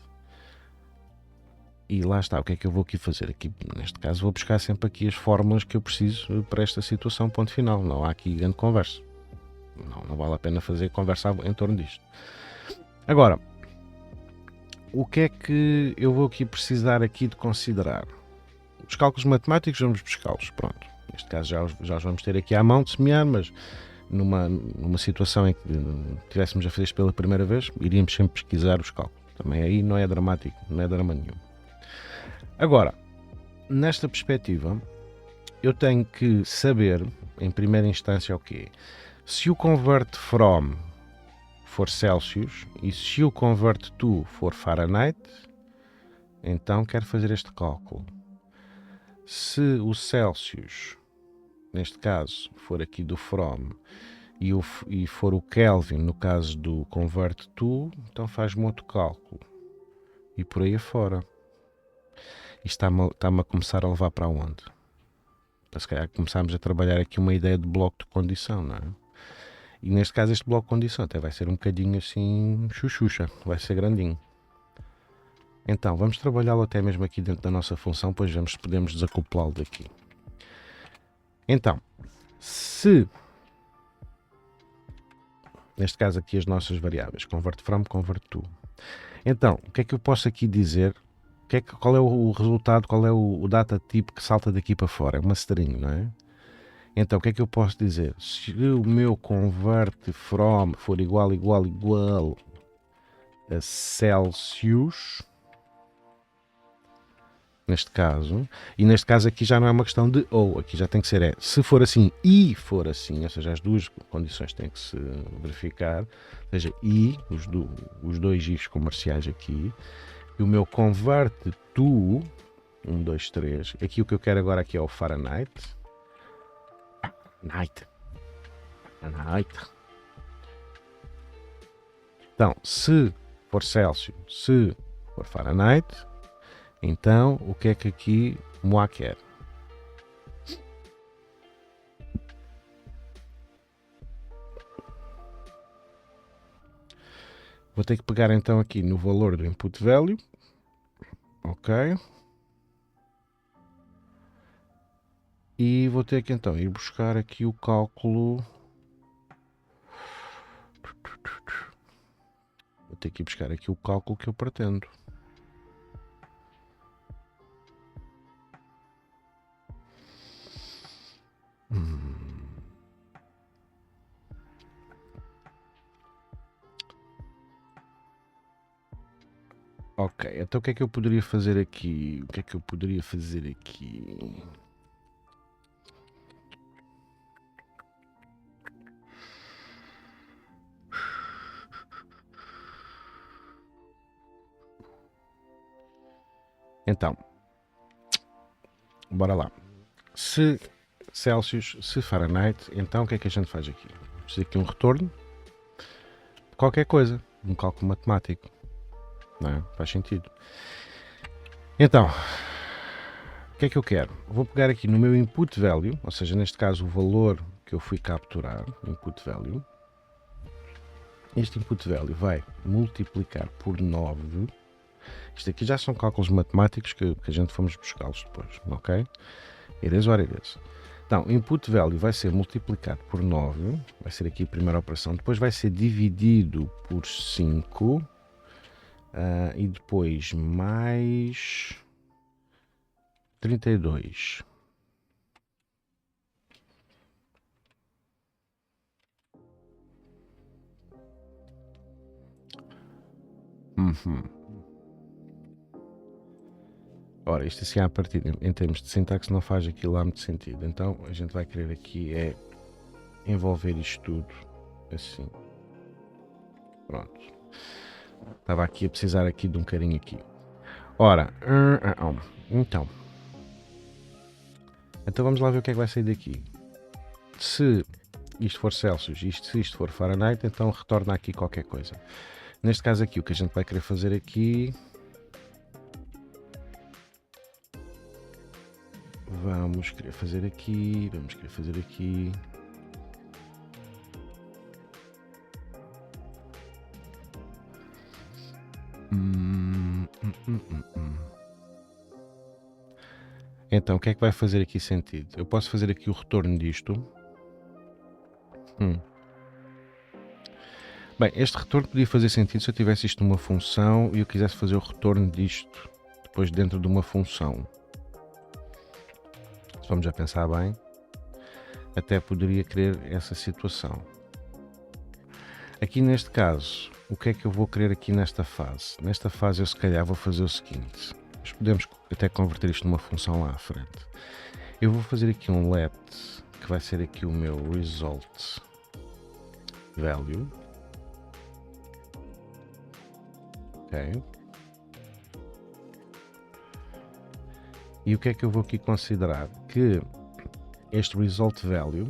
S1: E lá está, o que é que eu vou aqui fazer? Aqui, neste caso, vou buscar sempre aqui as fórmulas que eu preciso para esta situação, ponto final. Não há aqui grande conversa. Não vale a pena fazer conversa em torno disto. Agora, o que é que eu vou aqui precisar aqui de considerar? Os cálculos matemáticos vamos buscá-los, pronto. Neste caso já os vamos ter aqui à mão de semear, mas numa situação em que tivéssemos a fazer isto pela primeira vez, iríamos sempre pesquisar os cálculos. Também aí não é dramático, não é drama nenhum. Agora, nesta perspectiva, eu tenho que saber, em primeira instância, o quê? Se o convert from for Celsius e se o convert to for Fahrenheit, então quero fazer este cálculo. Se o Celsius, neste caso, for aqui do from e for o Kelvin, no caso do convert to, então faz-me outro cálculo. E por aí afora. Isto está-me a começar a levar para onde? Para se calhar começarmos a trabalhar aqui uma ideia de bloco de condição, não é? E neste caso este bloco de condição até vai ser um bocadinho assim chuchucha, vai ser grandinho. Então vamos trabalhá-lo até mesmo aqui dentro da nossa função, pois podemos desacoplá-lo daqui. Então, se neste caso aqui as nossas variáveis, convert from, convert to. Então, o que é que eu posso aqui dizer? Qual é o resultado, qual é o data type que salta daqui para fora? É uma string, não é? Então, o que é que eu posso dizer? Se o meu convert from for igual a Celsius, neste caso, e neste caso aqui já não é uma questão de ou, aqui já tem que ser se for assim e for assim, ou seja, as duas condições têm que se verificar, ou seja, e, os dois i's comerciais aqui, e o meu convert to, 1, 2, 3, aqui o que eu quero agora aqui é o Fahrenheit, então, se for Celsius, se for Fahrenheit, então o que é que aqui Moa quer? Vou ter que pegar então aqui no valor do input value, ok, e vou ter que então ir buscar aqui o cálculo, vou ter que ir buscar aqui o cálculo que eu pretendo. Ok, então o que é que eu poderia fazer aqui? Então, bora lá. Se Celsius, se Fahrenheit, então o que é que a gente faz aqui? Preciso aqui um retorno de qualquer coisa, um cálculo matemático. Não é? Faz sentido. Então, o que é que eu quero? Vou pegar aqui no meu input value, ou seja, neste caso o valor que eu fui capturar, input value. Este input value vai multiplicar por 9. Isto aqui já são cálculos matemáticos que a gente fomos buscá-los depois, ok? It is. Então, input value vai ser multiplicado por 9, vai ser aqui a primeira operação, depois vai ser dividido por 5 e depois mais 32. Ora, isto assim à partida, em termos de sintaxe, não faz aqui lá muito sentido. Então, a gente vai querer aqui é envolver isto tudo assim. Pronto. Estava aqui a precisar aqui de um carinho aqui. Ora, então vamos lá ver o que é que vai sair daqui. Se isto for Celsius, se isto for Fahrenheit, então retorna aqui qualquer coisa. Neste caso aqui, o que a gente vai querer fazer aqui... Vamos querer fazer aqui... Então, o que é que vai fazer aqui sentido? Eu posso fazer aqui o retorno disto. Bem, este retorno podia fazer sentido se eu tivesse isto numa função e eu quisesse fazer o retorno disto depois dentro de uma função. Se vamos já pensar bem, até poderia querer essa situação. Aqui neste caso, o que é que eu vou querer aqui nesta fase? Nesta fase eu se calhar vou fazer o seguinte. Nós podemos até converter isto numa função lá à frente. Eu vou fazer aqui um let, que vai ser aqui o meu result value. Ok. E o que é que eu vou aqui considerar? Que este result value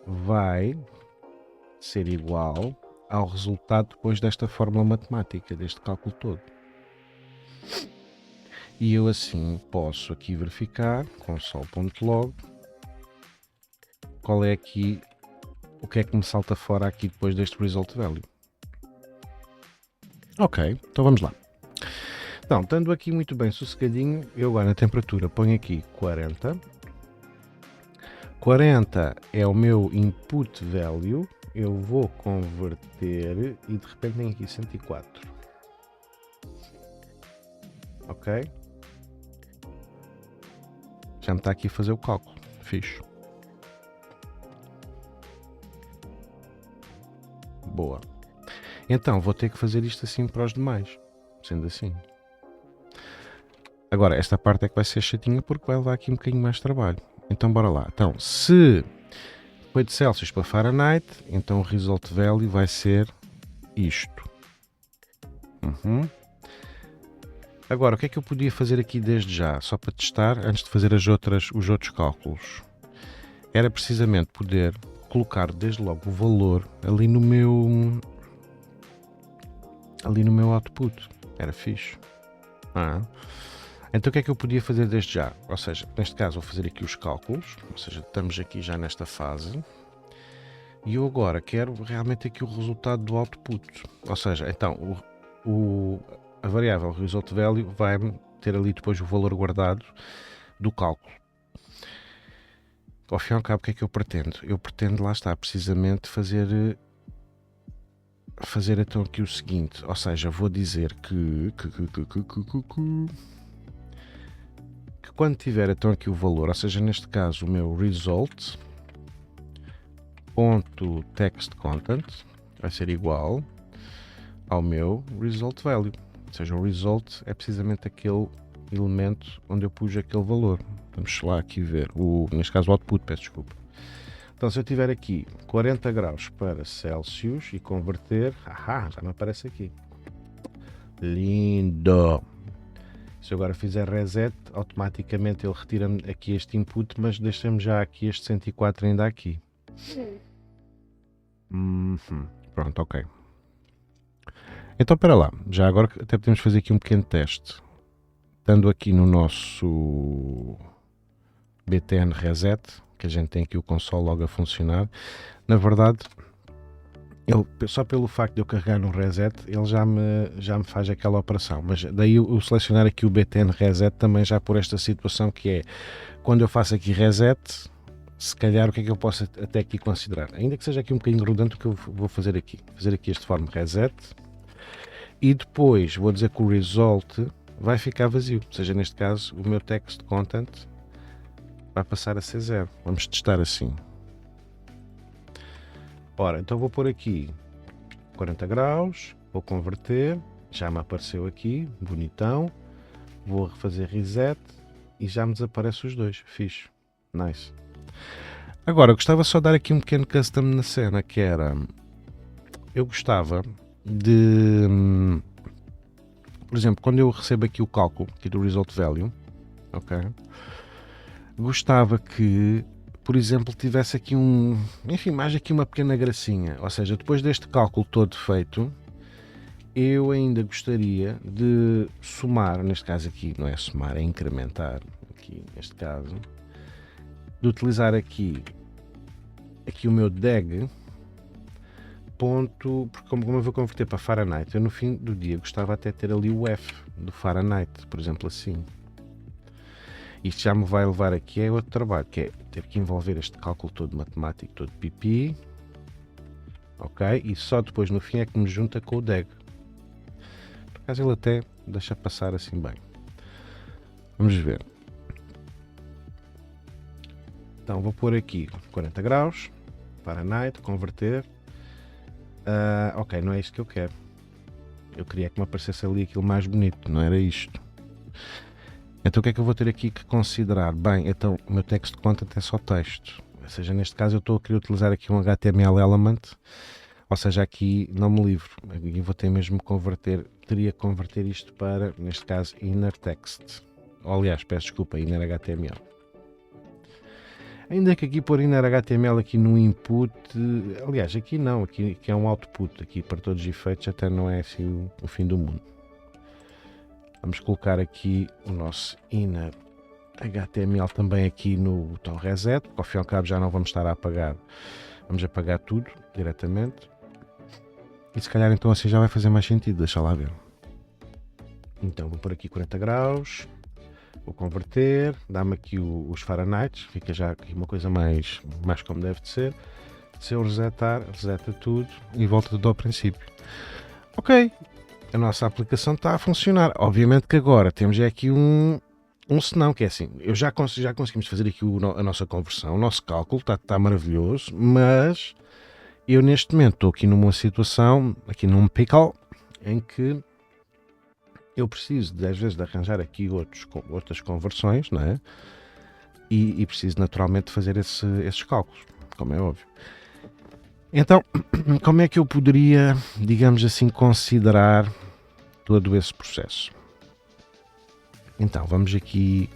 S1: vai ser igual ao resultado depois desta fórmula matemática, deste cálculo todo. E eu assim posso aqui verificar, console.log, qual é aqui, o que é que me salta fora aqui depois deste result value. Ok, então vamos lá. Então, estando aqui muito bem sossegadinho, eu agora na temperatura ponho aqui 40. 40 é o meu input value, eu vou converter e de repente tem aqui 104. Ok? Já me está aqui a fazer o cálculo. Fixe. Boa. Então vou ter que fazer isto assim para os demais. Sendo assim. Agora, esta parte é que vai ser chatinha porque vai levar aqui um bocadinho mais de trabalho. Então bora lá. Então, se foi de Celsius para Fahrenheit, então o result value vai ser isto. Agora, o que é que eu podia fazer aqui desde já, só para testar, antes de fazer os outros cálculos? Era precisamente poder colocar desde logo o valor ali no meu output. Era fixe. Então o que é que eu podia fazer desde já? Ou seja, neste caso vou fazer aqui os cálculos, ou seja, estamos aqui já nesta fase. E eu agora quero realmente aqui o resultado do output. Ou seja, então a variável result value vai ter ali depois o valor guardado do cálculo. Ao fim e ao cabo, o que é que eu pretendo? Eu pretendo, lá está, precisamente fazer então aqui o seguinte, ou seja, vou dizer que quando tiver então aqui o valor, ou seja, neste caso o meu result ponto text content vai ser igual ao meu result value, ou seja, o result é precisamente aquele elemento onde eu pus aquele valor. Vamos lá aqui ver, neste caso o output, peço desculpa. Então se eu tiver aqui 40 graus para Celsius e converter, já me aparece aqui. Lindo! Se eu agora fizer reset, automaticamente ele retira-me aqui este input, mas deixa-me já aqui este 104 ainda aqui. Pronto, ok. Então, para lá. Já agora até podemos fazer aqui um pequeno teste. Estando aqui no nosso btn reset, que a gente tem aqui o console logo a funcionar, na verdade, ele, só pelo facto de eu carregar no reset, ele já me faz aquela operação. Mas daí eu selecionar aqui o btn reset também já por esta situação que é, quando eu faço aqui reset, se calhar o que é que eu posso até aqui considerar? Ainda que seja aqui um bocadinho redundante o que eu vou fazer aqui. Fazer aqui este form reset. E depois vou dizer que o result vai ficar vazio. Ou seja, neste caso, o meu text content vai passar a ser 0. Vamos testar assim. Ora, então vou pôr aqui 40 graus, vou converter, já me apareceu aqui, bonitão. Vou refazer reset e já me desaparece os dois. Fixe. Nice. Agora, eu gostava só de dar aqui um pequeno custom na cena, que era... Eu gostava de... Por exemplo, quando eu recebo aqui o cálculo aqui do result value, ok? Gostava que, por exemplo, tivesse aqui enfim, mais aqui uma pequena gracinha. Ou seja, depois deste cálculo todo feito, eu ainda gostaria de somar, neste caso aqui, não é somar, é incrementar, aqui neste caso, de utilizar aqui o meu DAG, ponto, porque como eu vou converter para Fahrenheit, eu no fim do dia gostava até de ter ali o F do Fahrenheit, por exemplo assim. Isto já me vai levar aqui a outro trabalho, que é ter que envolver este cálculo todo matemático, todo pipi, ok? E só depois no fim é que me junta com o DAG. Por acaso ele até deixa passar assim bem. Vamos ver. Então vou pôr aqui 40 graus, Fahrenheit, converter. Ok, não é isto que eu quero. Eu queria que me aparecesse ali aquilo mais bonito, não era isto. Então o que é que eu vou ter aqui que considerar? Bem, então o meu text content é só texto. Ou seja, neste caso eu estou a querer utilizar aqui um HTML element. Ou seja, aqui não me livro. Aqui vou ter mesmo que converter. Teria que converter isto para, neste caso, inner text. Ou, aliás, peço desculpa, inner HTML. Ainda que aqui pôr inner HTML aqui no input, aliás, aqui não, aqui é um output, aqui para todos os efeitos até não é assim o fim do mundo. Vamos colocar aqui o nosso inner HTML também aqui no botão reset, porque ao fim e ao cabo já não vamos estar a apagar, vamos apagar tudo diretamente. E se calhar então assim já vai fazer mais sentido, deixa lá ver. Então vou pôr aqui 40 graus, Vou converter, dá-me aqui os Fahrenheit, fica já aqui uma coisa mais como deve de ser. Se eu resetar, reseta tudo e volta tudo ao princípio. Ok, a nossa aplicação está a funcionar. Obviamente que agora temos aqui um senão, que é assim, já conseguimos fazer aqui a nossa conversão, o nosso cálculo está maravilhoso, mas eu neste momento estou aqui numa situação, aqui num pickle, em que eu preciso, às vezes, de arranjar aqui outras conversões, não é? E preciso, naturalmente, de fazer esses cálculos, como é óbvio. Então, como é que eu poderia, digamos assim, considerar todo esse processo? Então, vamos aqui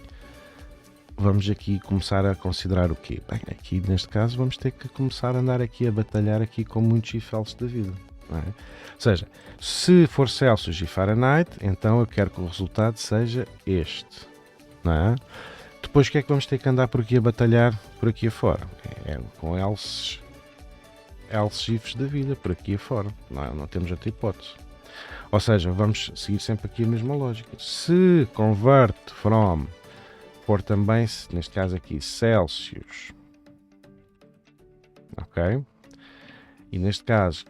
S1: começar a considerar o quê? Bem, aqui, neste caso, vamos ter que começar a andar aqui a batalhar aqui com muitos if-else da vida. Não é? Ou seja, se for Celsius e Fahrenheit, então eu quero que o resultado seja este, não é? Depois o que é que vamos ter que andar por aqui a batalhar por aqui afora? Com else ifs da vida, por aqui afora, não temos outra hipótese. Ou seja, vamos seguir sempre aqui a mesma lógica. Se convert from for também, neste caso aqui, Celsius, ok? E neste caso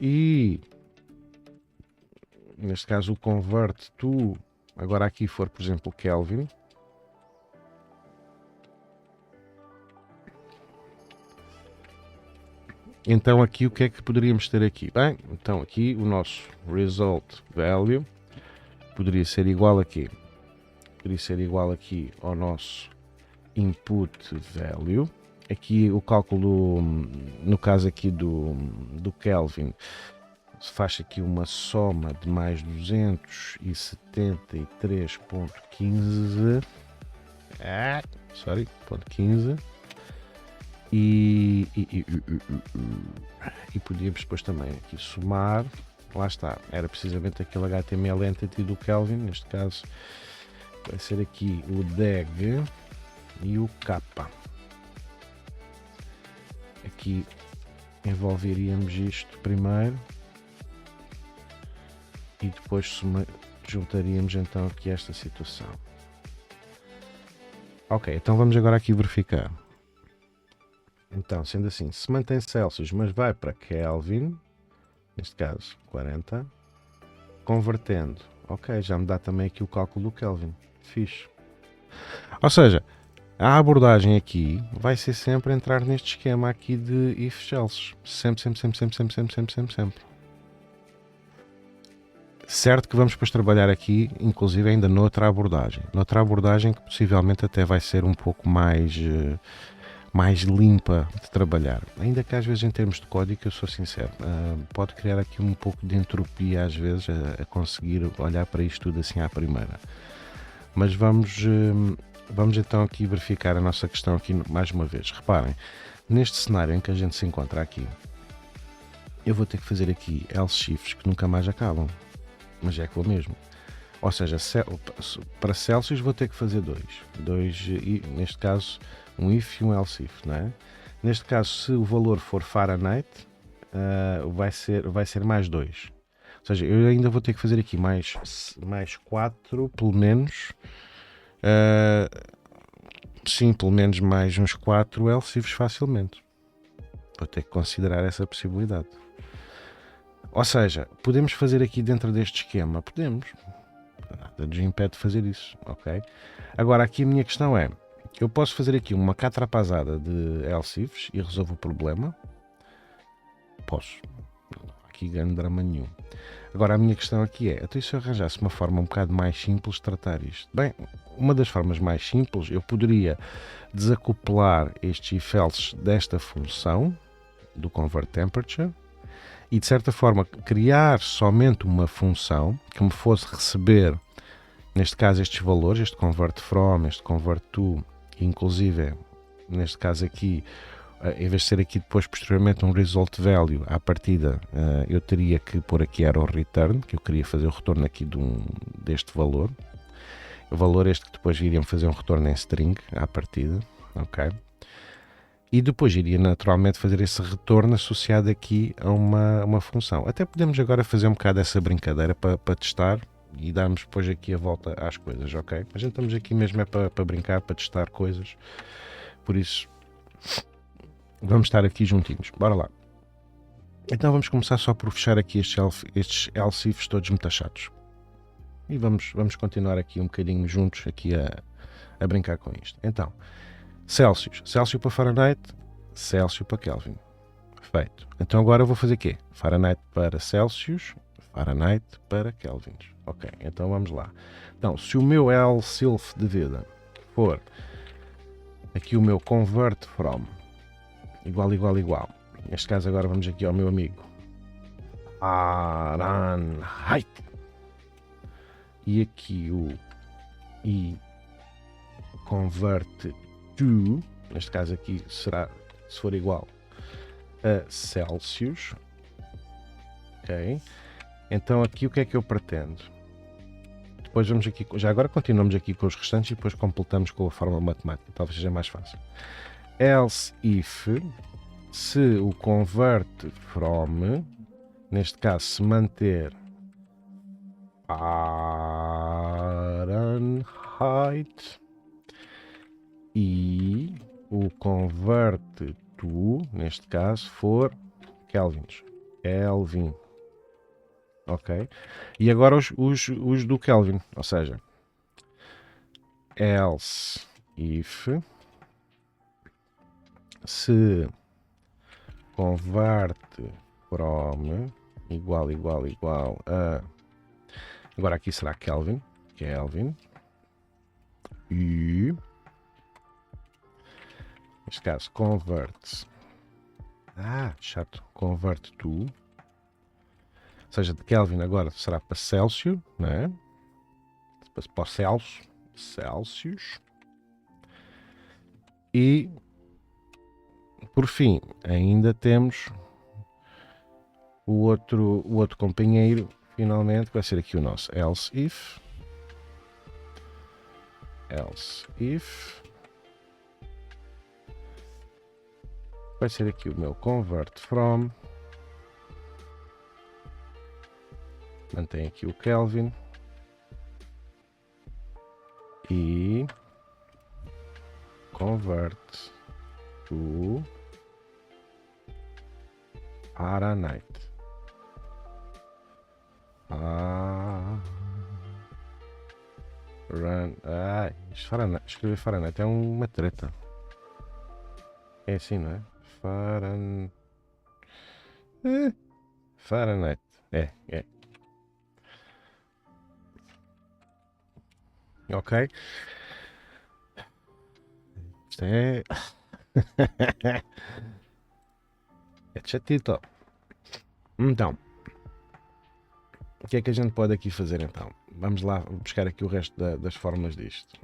S1: o convert to, agora aqui for, por exemplo, Kelvin. Então aqui o que é que poderíamos ter aqui? Bem, então aqui o nosso result value poderia ser igual a quê? Poderia ser igual aqui ao nosso input value. Aqui o cálculo, no caso aqui do Kelvin, faz aqui uma soma de mais 273.15 e podíamos depois também aqui somar, lá está, era precisamente aquele HTML entity do Kelvin, neste caso vai ser aqui o DEG e o kappa. Aqui envolveríamos isto primeiro e depois juntaríamos então aqui esta situação. Ok, então vamos agora aqui verificar. Então, sendo assim, se mantém Celsius, mas vai para Kelvin, neste caso 40, convertendo, ok, já me dá também aqui o cálculo do Kelvin, fixe. Ou seja, a abordagem aqui vai ser sempre entrar neste esquema aqui de if-else, sempre. Certo que vamos depois trabalhar aqui, inclusive ainda noutra abordagem que possivelmente até vai ser um pouco mais limpa de trabalhar, ainda que às vezes em termos de código, eu sou sincero, pode criar aqui um pouco de entropia às vezes a conseguir olhar para isto tudo assim à primeira, mas vamos então aqui verificar a nossa questão aqui mais uma vez. Reparem, neste cenário em que a gente se encontra aqui, eu vou ter que fazer aqui else shifts que nunca mais acabam, mas é com o mesmo. Ou seja, para Celsius vou ter que fazer dois, neste caso um if e um else if, não é? Neste caso, se o valor for Fahrenheit, vai ser mais 2. Ou seja, eu ainda vou ter que fazer aqui mais 4, pelo menos. Sim, pelo menos mais uns 4 else ifs facilmente. Vou ter que considerar essa possibilidade. Ou seja, podemos fazer aqui dentro deste esquema? Podemos. Nada nos impede de fazer isso, ok? Agora, aqui a minha questão é, eu posso fazer aqui uma catrapazada de else ifs e resolvo o problema? Posso. Não há aqui grande drama nenhum. Agora, a minha questão aqui é, até se eu arranjasse uma forma um bocado mais simples de tratar isto? Bem, uma das formas mais simples, eu poderia desacoplar estes if-else desta função, do convertTemperature, e de certa forma criar somente uma função que me fosse receber, neste caso, estes valores, este convert_from, este convert_to, inclusive, neste caso aqui, em vez de ser aqui depois posteriormente um result value, à partida eu teria que pôr aqui era o return, que eu queria fazer o retorno aqui deste valor. O valor este que depois iria fazer um retorno em string, à partida, ok? E depois iria naturalmente fazer esse retorno associado aqui a uma função. Até podemos agora fazer um bocado essa brincadeira para testar, e darmos depois aqui a volta às coisas, ok? A gente estamos aqui mesmo é para brincar, para testar coisas, por isso vamos estar aqui juntinhos. Bora lá. Então vamos começar só por fechar aqui estes else ifs todos muito chatos. E vamos continuar aqui um bocadinho juntos aqui a brincar com isto. Então, Celsius. Celsius para Fahrenheit, Celsius para Kelvin. Feito. Então agora eu vou fazer o quê? Fahrenheit para Celsius, Fahrenheit para Kelvin. Ok, então vamos lá. Então, se o meu else-if de vida for aqui o meu convert from igual, neste caso agora vamos aqui ao meu amigo Fahrenheit e aqui o e convert to, neste caso aqui será, se for igual a Celsius, ok? Então aqui o que é que eu pretendo? Depois vamos aqui, já agora continuamos aqui com os restantes e depois completamos com a fórmula matemática, talvez seja mais fácil. Else if, se o convert from, neste caso se manter Fahrenheit e o convert to, neste caso, for Kelvins. Kelvin. Ok? E agora os do Kelvin, ou seja, else if se convert from igual a, agora aqui será Kelvin, e neste caso convert, chato, convert to, ou seja, de Kelvin agora será para Celsius, né? Para Celsius. E por fim, ainda temos o outro companheiro, finalmente, que vai ser aqui o nosso else if vai ser aqui o meu convert from, mantém aqui o Kelvin e convert to Fahrenheit. Escrever Fahrenheit é uma treta. É assim, não é? Fahrenheit. É. Ok. Isto é. É chatito. Então, o que é que a gente pode aqui fazer então? Vamos lá buscar aqui o resto das fórmulas disto.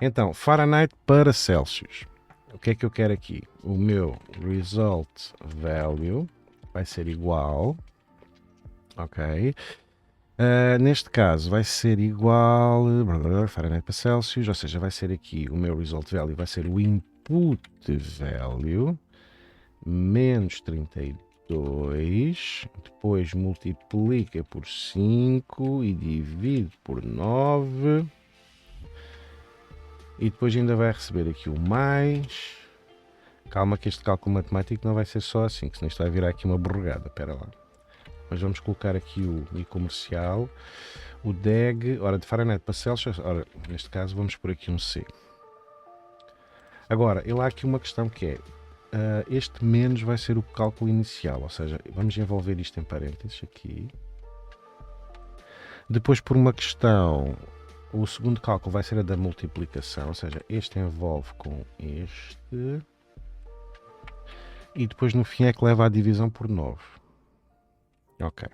S1: Então, Fahrenheit para Celsius. O que é que eu quero aqui? O meu result value vai ser igual, ok? Neste caso vai ser igual Fahrenheit para Celsius, ou seja, vai ser aqui o meu result value, vai ser o input value menos 32, depois multiplica por 5 e divide por 9 e depois ainda vai receber aqui o mais. Calma que este cálculo matemático não vai ser só assim, que senão isto vai virar aqui uma borregada, espera lá. Mas vamos colocar aqui o I comercial, o DEG, ora de Fahrenheit para Celsius, ora neste caso vamos por aqui um C. Agora, há aqui uma questão que é, este menos vai ser o cálculo inicial, ou seja, vamos envolver isto em parênteses aqui. Depois por uma questão, o segundo cálculo vai ser a da multiplicação, ou seja, este envolve com este. E depois no fim é que leva à divisão por 9. Ok.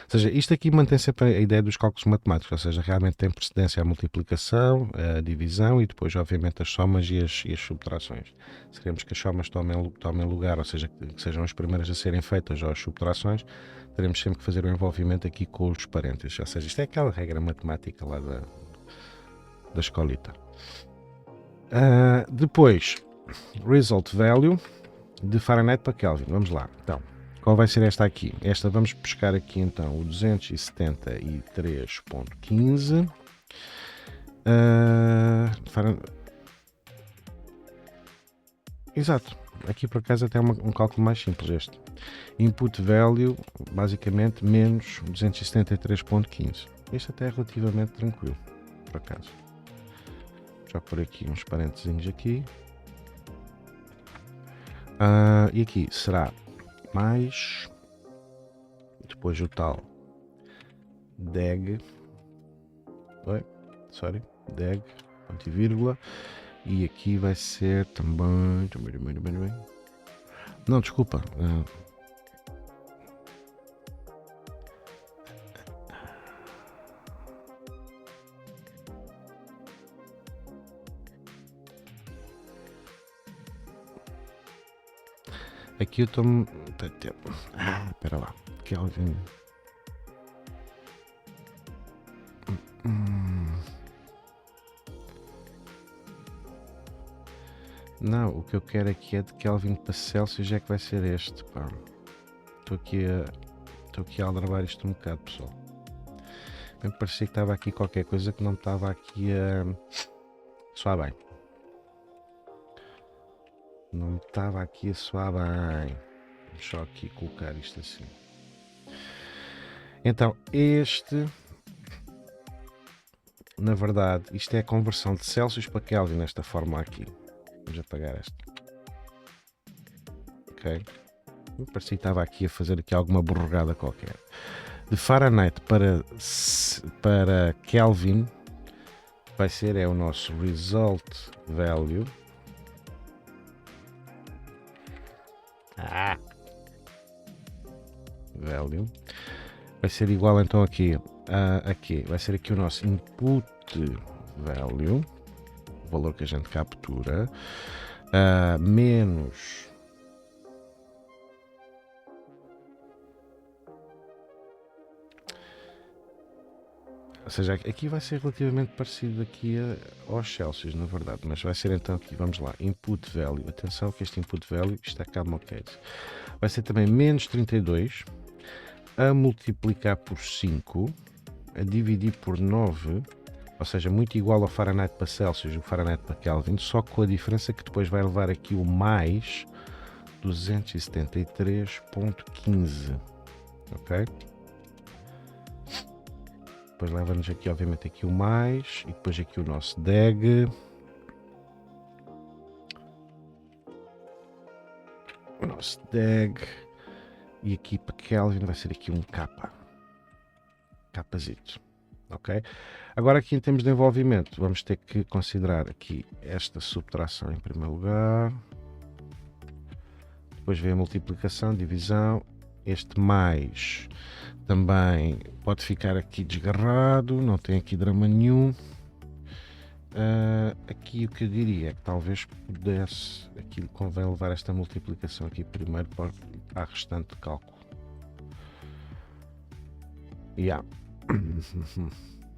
S1: Ou seja, isto aqui mantém sempre a ideia dos cálculos matemáticos, ou seja, realmente tem precedência a multiplicação, a divisão e depois, obviamente, as somas e as subtrações. Se queremos que as somas tomem lugar, ou seja, que sejam as primeiras a serem feitas ou as subtrações, teremos sempre que fazer o envolvimento aqui com os parênteses. Ou seja, isto é aquela regra matemática lá da escolita. Depois, result value de Fahrenheit para Kelvin. Vamos lá. Então, Qual vai ser esta aqui? Esta vamos buscar aqui então o 273.15. Exato. Aqui por acaso até é um cálculo mais simples este. Input value, basicamente, menos 273.15. Este até é relativamente tranquilo, por acaso. Já por aqui uns parentezinhos aqui. E aqui será mais, depois o tal DEG, DEG, ponto e vírgula, e aqui vai ser também, não, desculpa, aqui eu estou, espera lá, Kelvin. Não, o que eu quero aqui é de Kelvin para Celsius, é que vai ser este, pá. Estou aqui a aldrabar isto um bocado, pessoal. Me parecia que estava aqui qualquer coisa que não estava aqui a soar bem. Não estava aqui a soar bem. Vamos só aqui colocar isto assim. Então, na verdade, isto é a conversão de Celsius para Kelvin nesta forma aqui. Vamos apagar esta. Ok. Me parecia que estava aqui a fazer aqui alguma borregada qualquer. De Fahrenheit para Kelvin vai ser o nosso result value. Value vai ser igual então aqui vai ser aqui o nosso input value, o valor que a gente captura, menos ou seja, aqui vai ser relativamente parecido aqui aos Celsius, na verdade, mas vai ser então aqui, vamos lá, input value, atenção que este input value está cá no case, vai ser também menos 32 a multiplicar por 5 a dividir por 9, ou seja, muito igual ao Fahrenheit para Celsius, o Fahrenheit para Kelvin, só com a diferença que depois vai levar aqui o mais 273.15, ok? Depois leva-nos aqui, obviamente, aqui o mais, e depois aqui o nosso DEG. O nosso DEG. E aqui para Kelvin vai ser aqui um K. Kzito. Ok? Agora aqui em termos de envolvimento, vamos ter que considerar aqui esta subtração em primeiro lugar. Depois vem a multiplicação, divisão. Este mais também pode ficar aqui desgarrado, não tem aqui drama nenhum. Aqui o que eu diria é que talvez pudesse, aqui convém levar esta multiplicação aqui primeiro para a restante cálculo.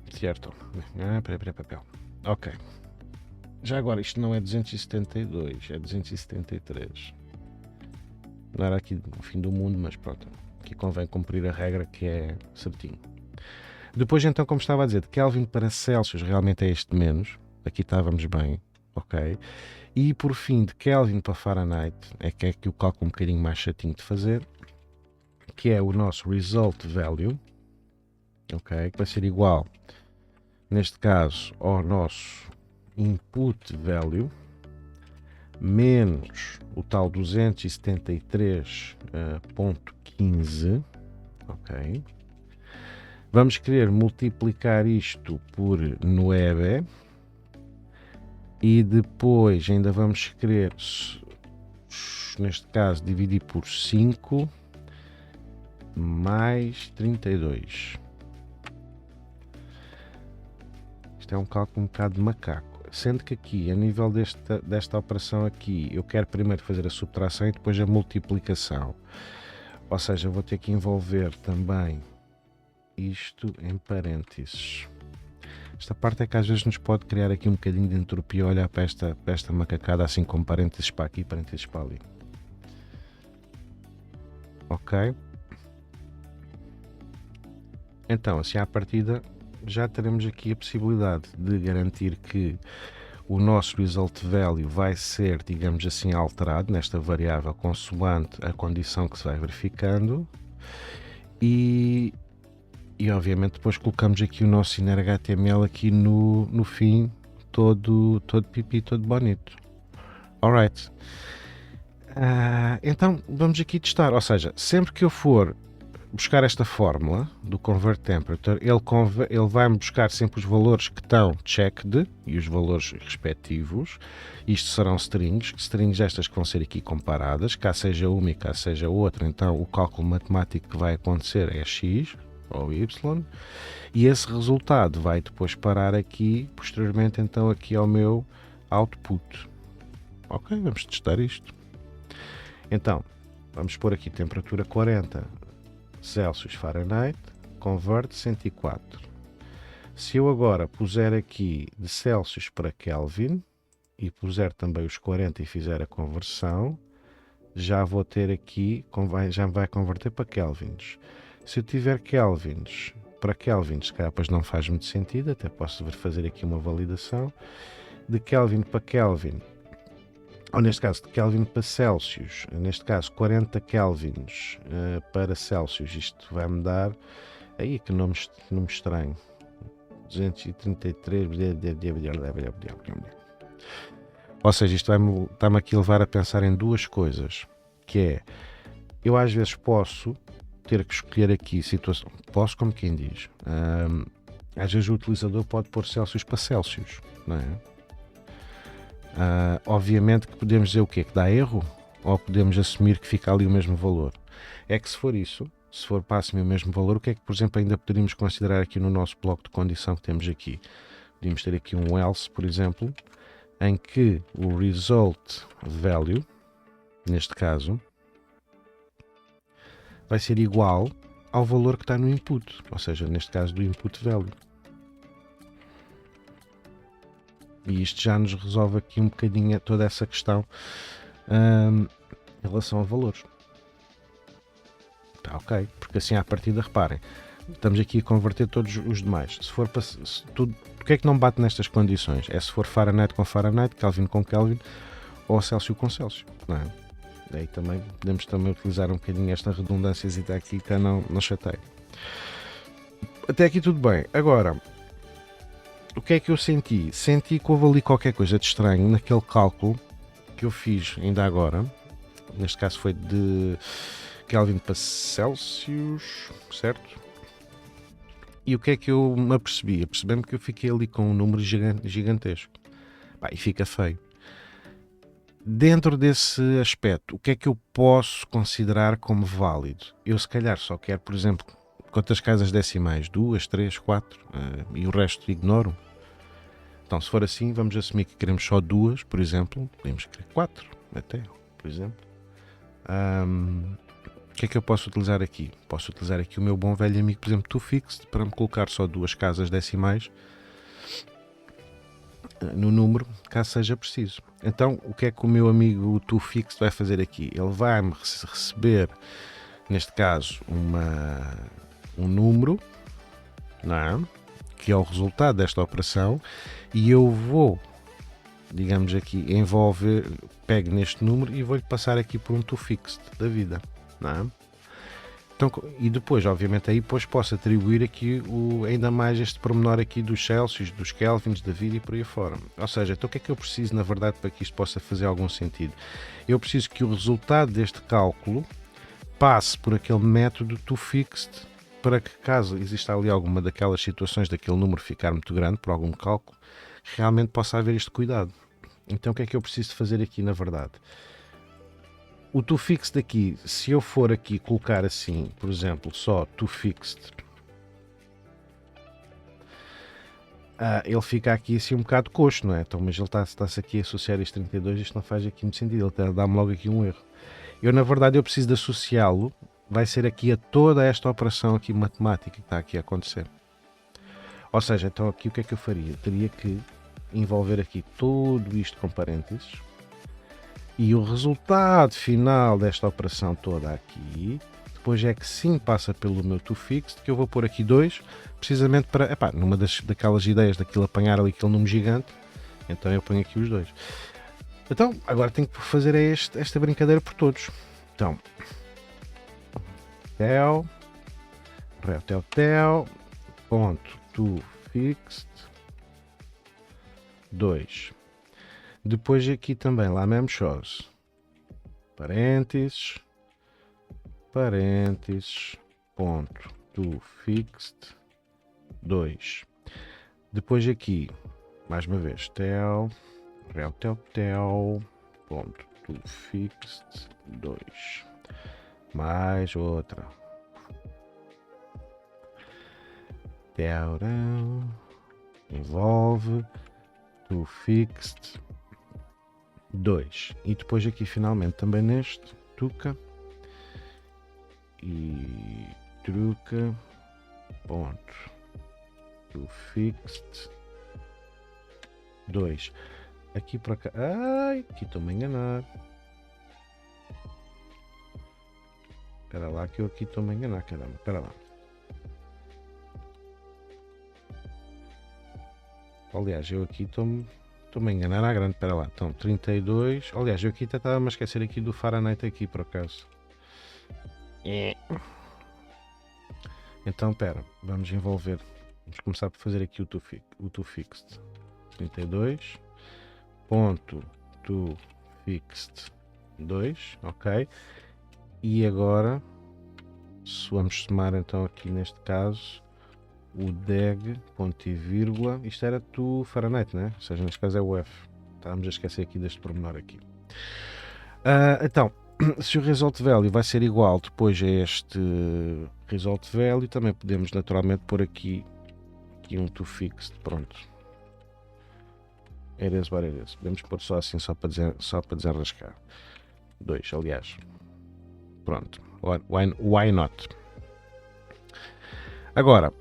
S1: Certo. Peraí, papel. Ok. Já agora, isto não é 272, é 273. Não era aqui o fim do mundo, mas pronto. Aqui convém cumprir a regra que é certinho. Depois, então, como estava a dizer, de Kelvin para Celsius realmente é este menos. Aqui estávamos bem, ok? E por fim, de Kelvin para Fahrenheit, é que é aqui o cálculo um bocadinho mais chatinho de fazer, que é o nosso result value, ok? Que vai ser igual, neste caso, ao nosso input value, menos o tal 273.15, ok? Vamos querer multiplicar isto por 9 e depois ainda vamos querer, neste caso, dividir por 5 mais 32. Isto é um cálculo um bocado de macaco. Sendo que aqui, a nível desta operação aqui, eu quero primeiro fazer a subtração e depois a multiplicação. Ou seja, eu vou ter que envolver também isto em parênteses. Esta parte é que às vezes nos pode criar aqui um bocadinho de entropia, olhar para esta macacada assim com parênteses para aqui e parênteses para ali. ok? Então, assim à partida, já teremos aqui a possibilidade de garantir que o nosso result value vai ser, digamos assim, alterado nesta variável consoante a condição que se vai verificando e obviamente depois colocamos aqui o nosso inner HTML aqui no fim, todo pipi, todo bonito. Alright. Então vamos aqui testar, ou seja, sempre que eu for buscar esta fórmula do Convert Temperature, ele vai-me buscar sempre os valores que estão checked e os valores respectivos. Isto serão strings estas que vão ser aqui comparadas, cá seja uma e cá seja outra, então o cálculo matemático que vai acontecer é x ou y, e esse resultado vai depois parar aqui, posteriormente então aqui ao meu output. Ok, vamos testar isto. Então, vamos pôr aqui temperatura 40 Celsius Fahrenheit, convert 104. Se eu agora puser aqui de Celsius para Kelvin e puser também os 40 e fizer a conversão, já vou ter aqui, já me vai converter para Kelvins. Se eu tiver Kelvins para Kelvins, se calhar depois não faz muito sentido, até posso fazer aqui uma validação. De Kelvin para Kelvin, ou neste caso de Kelvin para Celsius, neste caso 40 Kelvins para Celsius, isto vai-me dar, aí que nome estranho, 233, ou seja, isto está-me aqui a levar a pensar em duas coisas, que é, eu às vezes posso ter que escolher aqui situação, posso como quem diz, às vezes o utilizador pode pôr Celsius para Celsius, não é? Obviamente que podemos dizer o quê? Que dá erro? Ou podemos assumir que fica ali o mesmo valor? É que se for isso, se for para assumir o mesmo valor, o que é que, por exemplo, ainda poderíamos considerar aqui no nosso bloco de condição que temos aqui? Podíamos ter aqui um else, por exemplo, em que o result value, neste caso, vai ser igual ao valor que está no input, ou seja, neste caso do input value. E isto já nos resolve aqui um bocadinho toda essa questão em relação a valores. Está ok, porque assim à partida, reparem, estamos aqui a converter todos os demais. Se for para tudo, o que é que não bate nestas condições? É se for Fahrenheit com Fahrenheit, Kelvin com Kelvin ou Celsius com Celsius, não é? Daí também podemos também utilizar um bocadinho esta redundância e até aqui que não chateia. Até aqui tudo bem. Agora, o que é que eu senti? Senti que houve ali qualquer coisa de estranho naquele cálculo que eu fiz ainda agora. Neste caso foi de Kelvin para Celsius, certo? E o que é que eu me apercebi? Apercebi-me que eu fiquei ali com um número gigantesco. E fica feio. Dentro desse aspecto, o que é que eu posso considerar como válido? Eu se calhar só quero, por exemplo, quantas casas decimais? 2, 3, 4 e o resto ignoro. Então, se for assim, vamos assumir que queremos só 2, por exemplo. Podemos querer 4 até, por exemplo. O que é que eu posso utilizar aqui? Posso utilizar aqui o meu bom velho amigo, por exemplo, toFixed, para me colocar só 2 casas decimais no número, caso seja preciso. Então, o que é que o meu amigo toFixed vai fazer aqui? Ele vai-me receber, neste caso, um número, não é? Que é o resultado desta operação, e eu vou, digamos aqui, pego neste número e vou-lhe passar aqui por um toFixed da vida, não é? Então, e depois, obviamente, aí depois posso atribuir aqui ainda mais este pormenor aqui dos Celsius, dos Kelvins, da vida e por aí fora. Ou seja, então o que é que eu preciso, na verdade, para que isto possa fazer algum sentido? Eu preciso que o resultado deste cálculo passe por aquele método toFixed, para que, caso exista ali alguma daquelas situações daquele número ficar muito grande por algum cálculo, realmente possa haver este cuidado. Então o que é que eu preciso de fazer aqui, na verdade? O toFixed aqui, se eu for aqui colocar assim, por exemplo, só toFixed, ele fica aqui assim um bocado coxo, não é? Então, mas ele está-se aqui a associar este 32, isto não faz aqui muito sentido, ele dá-me logo aqui um erro. Na verdade, eu preciso de associá-lo, vai ser aqui a toda esta operação aqui matemática que está aqui a acontecer. Ou seja, então aqui o que é que eu faria? Eu teria que envolver aqui tudo isto com parênteses, e o resultado final desta operação toda aqui depois é que sim passa pelo meu toFixed, que eu vou pôr aqui 2, precisamente para, numa daquelas ideias daquilo apanhar ali aquele número gigante, então eu ponho aqui os 2. Então, agora tenho que fazer esta brincadeira por todos. Então, tel, ponto toFixed 2. Depois aqui também, lá mesmo shows, parênteses, ponto toFixed 2. Depois aqui, mais uma vez, tel, ponto toFixed 2. Mais outra. Envolve toFixed 2. E depois aqui finalmente também neste, tuca e truca, ponto toFixed 2. Aqui para cá. Ai, aqui estou-me a enganar. Espera lá que eu aqui estou-me a enganar, caramba. Espera lá. Aliás, eu aqui estou-me a enganar à grande. Espera lá. Então, 32. Aliás, eu aqui até estava-me a esquecer aqui do Fahrenheit aqui, por acaso. Então, espera. Vamos envolver. Vamos começar por fazer aqui o toFixed. 32. Ponto toFixed 2. Ok. E agora, se vamos somar então aqui neste caso, o deg, ponto e vírgula, isto era to Fahrenheit, né? Ou seja, neste caso é o F. Estávamos a esquecer aqui deste pormenor aqui. Então, se o result value vai ser igual depois a este result value, também podemos naturalmente pôr aqui um toFixed, pronto. It is what it is. Podemos pôr só assim, só para desenrascar. 2, aliás. Pronto. Why not? Agora,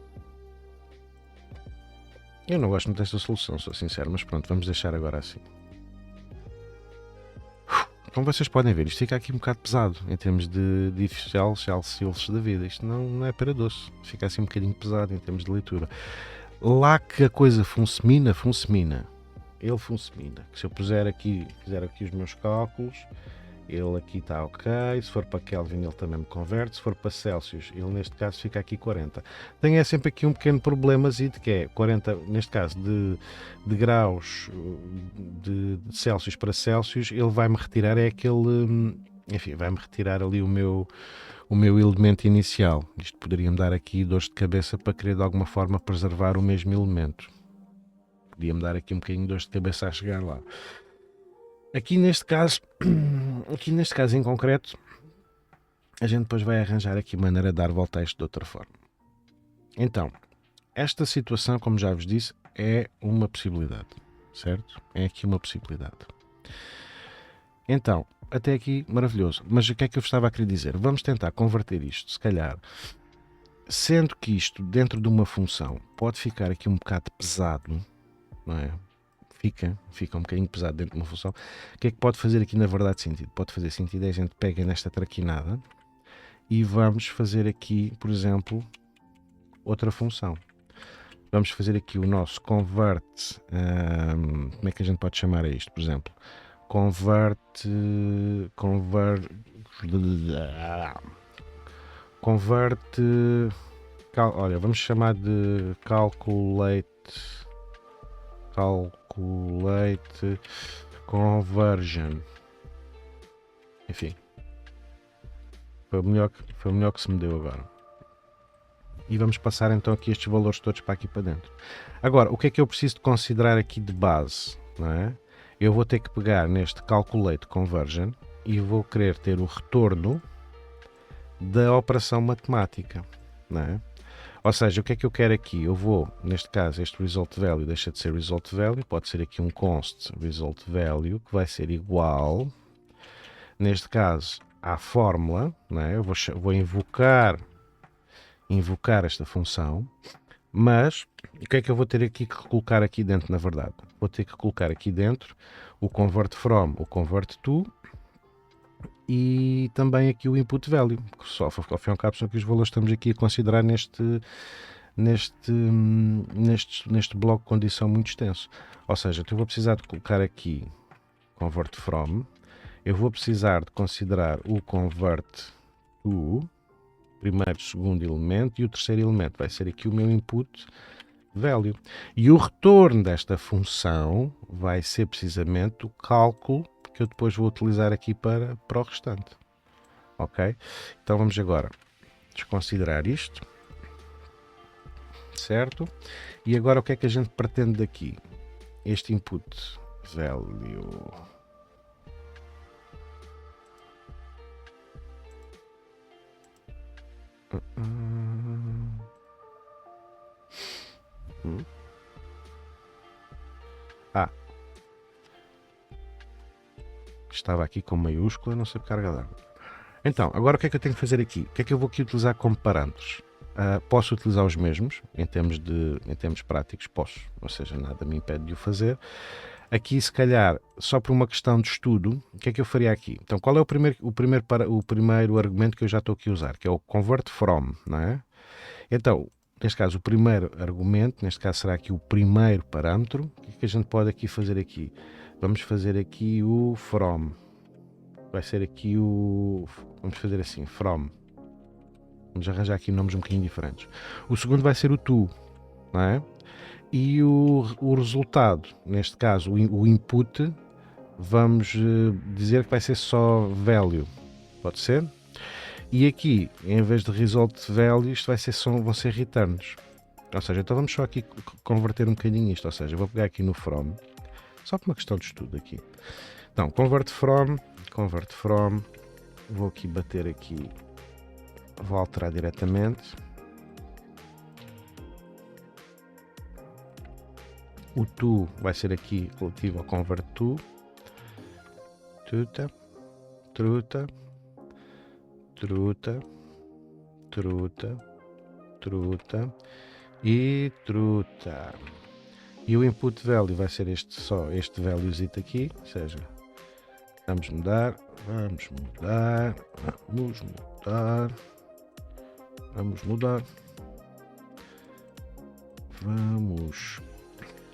S1: eu não gosto muito desta solução, sou sincero, mas pronto, vamos deixar agora assim. Como vocês podem ver, isto fica aqui um bocado pesado em termos de Celsius da vida. Isto não é para doce, fica assim um bocadinho pesado em termos de leitura. Lá que a coisa funcemina. Ele funcemina. Se eu fizer aqui os meus cálculos, ele aqui está ok. Se for para Kelvin, ele também me converte. Se for para Celsius, ele neste caso fica aqui 40. Tem sempre aqui um pequeno problema, que é 40, neste caso de graus de Celsius para Celsius, ele vai-me retirar enfim, vai-me retirar ali o meu elemento inicial. Isto poderia-me dar aqui dores de cabeça para querer de alguma forma preservar o mesmo elemento. Podia-me dar aqui um bocadinho de dores de cabeça a chegar lá. Aqui neste caso em concreto, a gente depois vai arranjar aqui maneira de dar volta a isto de outra forma. Então, esta situação, como já vos disse, é uma possibilidade, certo? É aqui uma possibilidade. Então, até aqui maravilhoso. Mas o que é que eu estava a querer dizer? Vamos tentar converter isto, se calhar, sendo que isto dentro de uma função pode ficar aqui um bocado pesado, não é? Fica um bocadinho pesado dentro de uma função. O que é que pode fazer aqui na verdade sentido? Pode fazer sentido, a gente pega nesta traquinada e vamos fazer aqui, por exemplo, outra função. Vamos fazer aqui o nosso convert, como é que a gente pode chamar a isto, por exemplo? Olha, vamos chamar de calculate conversion. Enfim, foi o melhor que se me deu agora. E vamos passar então aqui estes valores todos para aqui para dentro. Agora, o que é que eu preciso de considerar aqui de base, não é? Eu vou ter que pegar neste calculate conversion e vou querer ter o retorno da operação matemática, não é? Ou seja, o que é que eu quero aqui? Eu vou, neste caso, este result value deixa de ser result value, pode ser aqui um const result value, que vai ser igual, neste caso, à fórmula, não é? Eu vou invocar esta função, mas o que é que eu vou ter aqui que colocar aqui dentro, na verdade? Vou ter que colocar aqui dentro o convert from, o convert to e também aqui o input value, que só ao fim e ao cabo são aqui os valores que estamos aqui a considerar neste bloco de condição muito extenso. Ou seja, eu vou precisar de colocar aqui convert from, eu vou precisar de considerar o convert to, primeiro, segundo elemento, e o terceiro elemento vai ser aqui o meu input value. E o retorno desta função vai ser precisamente o cálculo que eu depois vou utilizar aqui para o restante. Ok? Então vamos agora desconsiderar isto. Certo? E agora o que é que a gente pretende daqui? Este input value. Estava aqui com maiúscula, não sei por carga d'água. Então, agora o que é que eu tenho que fazer aqui? O que é que eu vou aqui utilizar como parâmetros? Posso utilizar os mesmos, em termos práticos, posso, ou seja, nada me impede de o fazer. Aqui, se calhar, só por uma questão de estudo, o que é que eu faria aqui? Então, qual é o primeiro argumento que eu já estou aqui a usar? Que é o convert from, não é? Então, neste caso, o primeiro argumento, neste caso será aqui o primeiro parâmetro. O que é que a gente pode aqui fazer aqui? Vamos fazer aqui o from. Vai ser aqui o... Vamos fazer assim, from. Vamos arranjar aqui nomes um bocadinho diferentes. O segundo vai ser o to, não é? E o resultado, neste caso, o input, vamos dizer que vai ser só value. Pode ser? E aqui, em vez de result value, isto vão ser returns. Ou seja, então vamos só aqui converter um bocadinho isto. Ou seja, vou pegar aqui no from, só por uma questão de estudo aqui. Então, convert from, vou aqui bater aqui, vou alterar diretamente. O to vai ser aqui relativo ao convert to, truta, truta, truta, truta, truta e truta. E o input value vai ser só este valuezito aqui, ou seja, vamos mudar, vamos mudar, vamos mudar, vamos mudar, vamos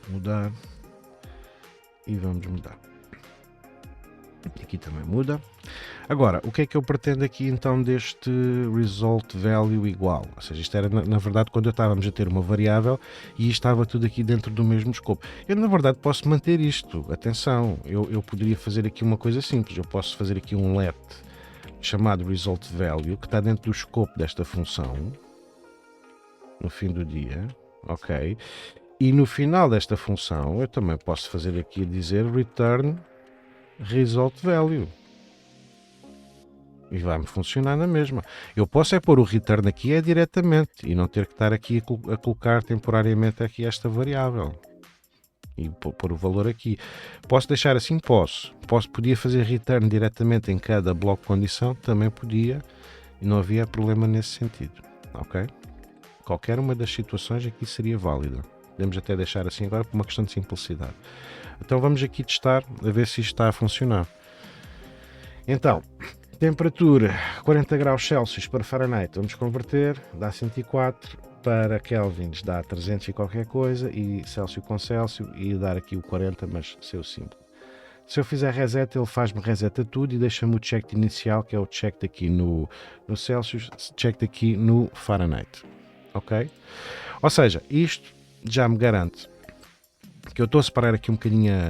S1: mudar e vamos mudar. Aqui também muda. Agora, o que é que eu pretendo aqui então deste result value igual? Ou seja, isto era na verdade quando estávamos a ter uma variável e estava tudo aqui dentro do mesmo escopo. Eu na verdade posso manter isto, atenção, eu poderia fazer aqui uma coisa simples, eu posso fazer aqui um let chamado result value que está dentro do escopo desta função no fim do dia, ok? E no final desta função eu também posso fazer aqui dizer return result value. E vai-me funcionar na mesma. Eu posso é pôr o return aqui diretamente e não ter que estar aqui a colocar temporariamente aqui esta variável. E pôr o valor aqui. Posso deixar assim? Podia fazer return diretamente em cada bloco de condição? Também podia. E não havia problema nesse sentido. Ok? Qualquer uma das situações aqui seria válida. Podemos até deixar assim agora por uma questão de simplicidade. Então vamos aqui testar a ver se isto está a funcionar. Então, temperatura 40 graus Celsius para Fahrenheit, vamos converter, dá 104, para Kelvins dá 300 e qualquer coisa, e Celsius com Celsius, e dar aqui o 40, mas seu símbolo. Se eu fizer reset, ele faz-me reset a tudo e deixa-me o check inicial, que é o check aqui no Celsius, check aqui no Fahrenheit. Ok? Ou seja, isto já me garante que eu estou a separar aqui um bocadinho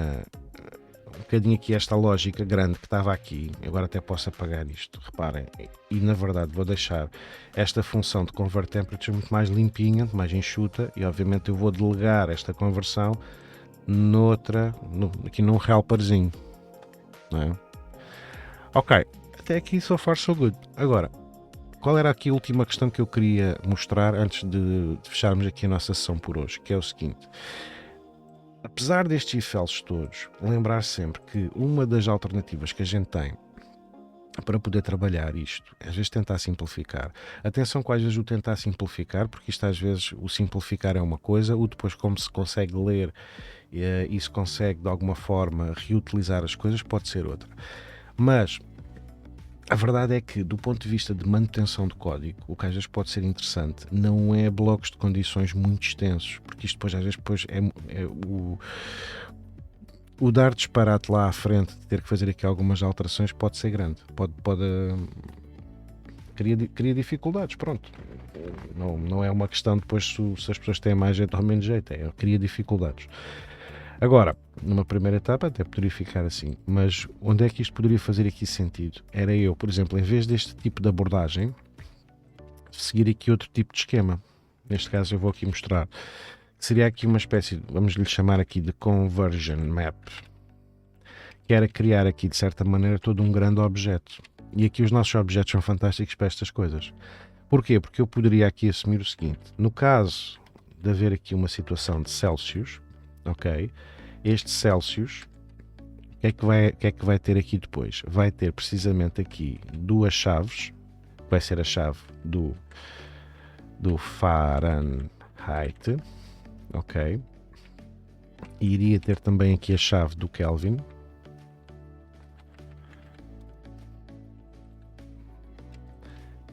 S1: aqui esta lógica grande que estava aqui. Agora até posso apagar isto, reparem, e na verdade vou deixar esta função de convert temperature muito mais limpinha, mais enxuta, e obviamente eu vou delegar esta conversão aqui num helperzinho, não é? Ok, até aqui so far so good. Agora, qual era aqui a última questão que eu queria mostrar antes de fecharmos aqui a nossa sessão por hoje, que é o seguinte. Apesar destes if-else todos, lembrar sempre que uma das alternativas que a gente tem para poder trabalhar isto, às vezes tentar simplificar. Atenção com às vezes o tentar simplificar, porque isto às vezes o simplificar é uma coisa, o depois como se consegue ler e se consegue de alguma forma reutilizar as coisas pode ser outra. Mas A verdade é que, do ponto de vista de manutenção de código, o que às vezes pode ser interessante não é blocos de condições muito extensos, porque isto depois às vezes é o dar disparate lá à frente de ter que fazer aqui algumas alterações pode ser grande, cria dificuldades, pronto. Não é uma questão depois se as pessoas têm mais jeito ou menos jeito, cria dificuldades. Agora, numa primeira etapa até poderia ficar assim, mas onde é que isto poderia fazer aqui sentido? Era eu, por exemplo, em vez deste tipo de abordagem, seguir aqui outro tipo de esquema. Neste caso eu vou aqui mostrar, que seria aqui uma espécie, vamos lhe chamar aqui de conversion map, que era criar aqui de certa maneira todo um grande objeto. E aqui os nossos objetos são fantásticos para estas coisas. Porquê? Porque eu poderia aqui assumir o seguinte, no caso de haver aqui uma situação de Celsius, ok, este Celsius, o que é que vai ter aqui depois? Vai ter precisamente aqui duas chaves, vai ser a chave do Fahrenheit, ok, e iria ter também aqui a chave do Kelvin,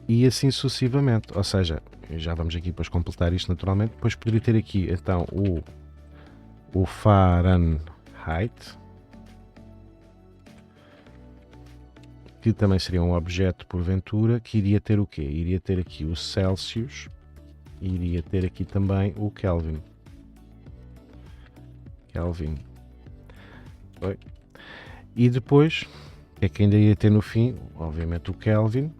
S1: e assim sucessivamente, ou seja, já vamos aqui depois completar isto naturalmente, depois poderia ter aqui então o Fahrenheit, que também seria um objeto porventura, que iria ter o quê? Iria ter aqui o Celsius, e iria ter aqui também o Kelvin. Oi. E depois, é que ainda ia ter no fim, obviamente o Kelvin,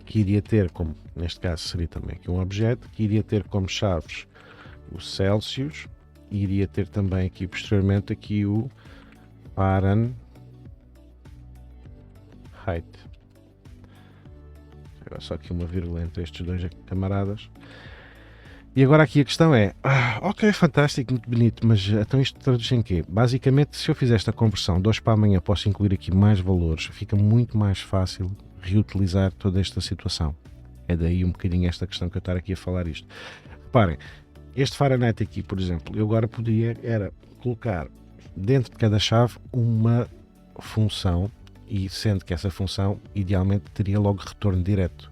S1: que iria ter como, neste caso seria também aqui um objeto, que iria ter como chaves o Celsius, e iria ter também aqui posteriormente aqui o Fahrenheit. Agora só aqui uma vírgula entre estes dois camaradas. E agora aqui a questão é, ok, fantástico, muito bonito, mas então isto traduz em quê? Basicamente, se eu fizer esta conversão de hoje para amanhã, posso incluir aqui mais valores, fica muito mais fácil reutilizar toda esta situação. É daí um bocadinho esta questão que eu estar aqui a falar isto. Reparem, este Fahrenheit aqui, por exemplo, eu agora podia era colocar dentro de cada chave uma função, e sendo que essa função idealmente teria logo retorno direto.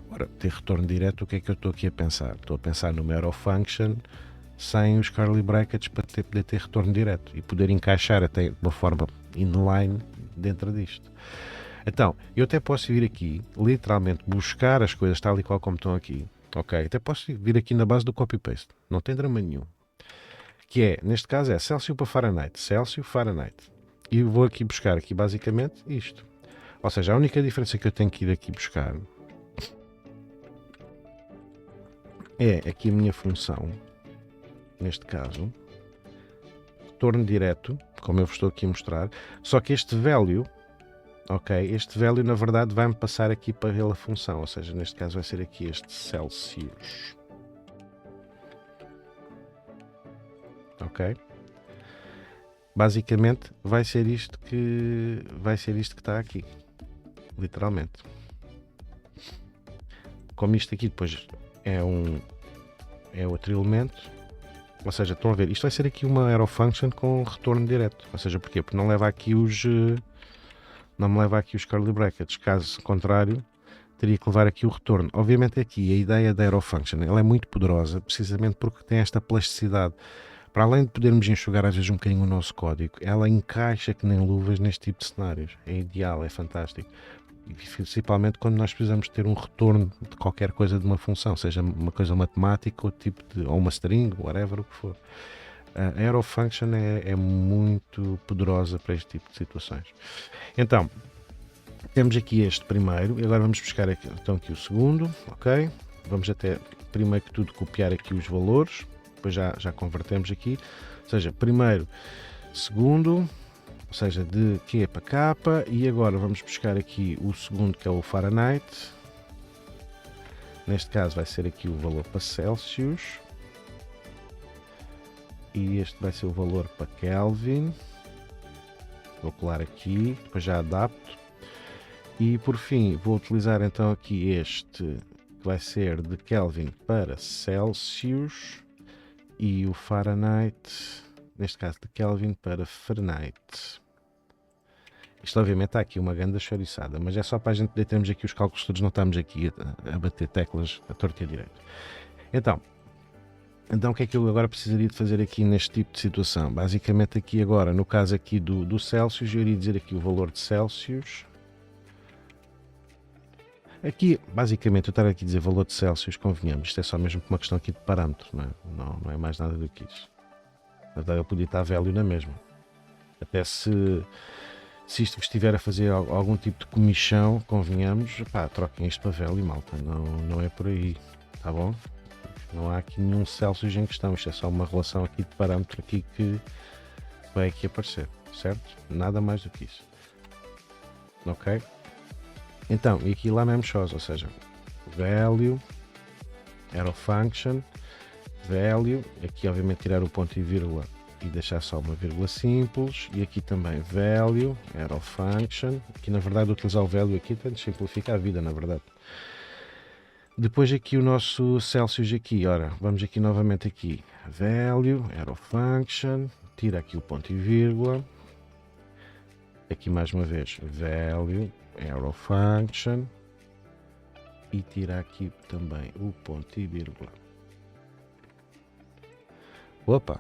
S1: Ora, ter retorno direto, o que é que eu estou aqui a pensar? Estou a pensar numa arrow function sem os curly brackets para poder ter retorno direto e poder encaixar até de uma forma inline dentro disto. Então, eu até posso vir aqui, literalmente, buscar as coisas tal e qual como estão aqui. Ok? Até posso vir aqui na base do copy-paste. Não tem drama nenhum. Que é, neste caso é Celsius para Fahrenheit. Celsius, Fahrenheit. E eu vou aqui buscar aqui basicamente isto. Ou seja, a única diferença que eu tenho que ir aqui buscar é aqui a minha função, neste caso, retorno direto, como eu vos estou aqui a mostrar, só que este value, ok, este value na verdade vai-me passar aqui para a função, ou seja, neste caso vai ser aqui este Celsius, ok? Basicamente vai ser isto que está aqui, literalmente. Como isto aqui depois é outro elemento, ou seja, estão a ver, isto vai ser aqui uma arrow function com retorno direto, ou seja, porquê? Porque não me leva aqui os curly brackets, caso contrário teria que levar aqui o retorno. Obviamente aqui a ideia da arrow function ela é muito poderosa, precisamente porque tem esta plasticidade. Para além de podermos enxugar às vezes um bocadinho o nosso código, ela encaixa que nem luvas neste tipo de cenários. É ideal, é fantástico. E principalmente quando nós precisamos ter um retorno de qualquer coisa de uma função, seja uma coisa matemática ou uma string, whatever o que for. A arrow function é muito poderosa para este tipo de situações. Então, temos aqui este primeiro, e agora vamos buscar aqui, então aqui o segundo, ok? Vamos até, primeiro que tudo, copiar aqui os valores, depois já convertemos aqui, ou seja, primeiro, segundo, ou seja, de Q para K, e agora vamos buscar aqui o segundo que é o Fahrenheit, neste caso vai ser aqui o valor para Celsius, e este vai ser o valor para Kelvin, vou colar aqui, depois já adapto, e por fim vou utilizar então aqui este, que vai ser de Kelvin para Celsius, e o Fahrenheit, neste caso de Kelvin para Fahrenheit. Isto obviamente está aqui uma grande chouriçada, mas é só para a gente poder termos aqui os cálculos todos, não estamos aqui a bater teclas a torto e a direito. Então, o que é que eu agora precisaria de fazer aqui neste tipo de situação? Basicamente aqui agora, no caso aqui do Celsius, eu iria dizer aqui o valor de Celsius. Aqui, basicamente, eu estar aqui a dizer valor de Celsius, convenhamos, isto é só mesmo uma questão aqui de parâmetro, não é mais nada do que isso. Na verdade, eu podia estar velho na mesma. Até se isto vos estiver a fazer algum tipo de comichão, convenhamos, pá, troquem isto para velho e malta, não é por aí, tá bom? Não há aqui nenhum Celsius em questão, isto é só uma relação aqui de parâmetro aqui que vai aqui aparecer, certo? Nada mais do que isso. Ok? Então, e aqui lá mesmo shows, ou seja, value, arrow function, value, aqui obviamente tirar o ponto e vírgula e deixar só uma vírgula simples, e aqui também value, arrow function, aqui na verdade utilizar o value aqui tenta simplificar a vida, na verdade. Depois aqui o nosso Celsius aqui, ora, vamos aqui novamente aqui, value, arrow function, tira aqui o ponto e vírgula, aqui mais uma vez, value, arrow function, e tira aqui também o ponto e vírgula. Opa,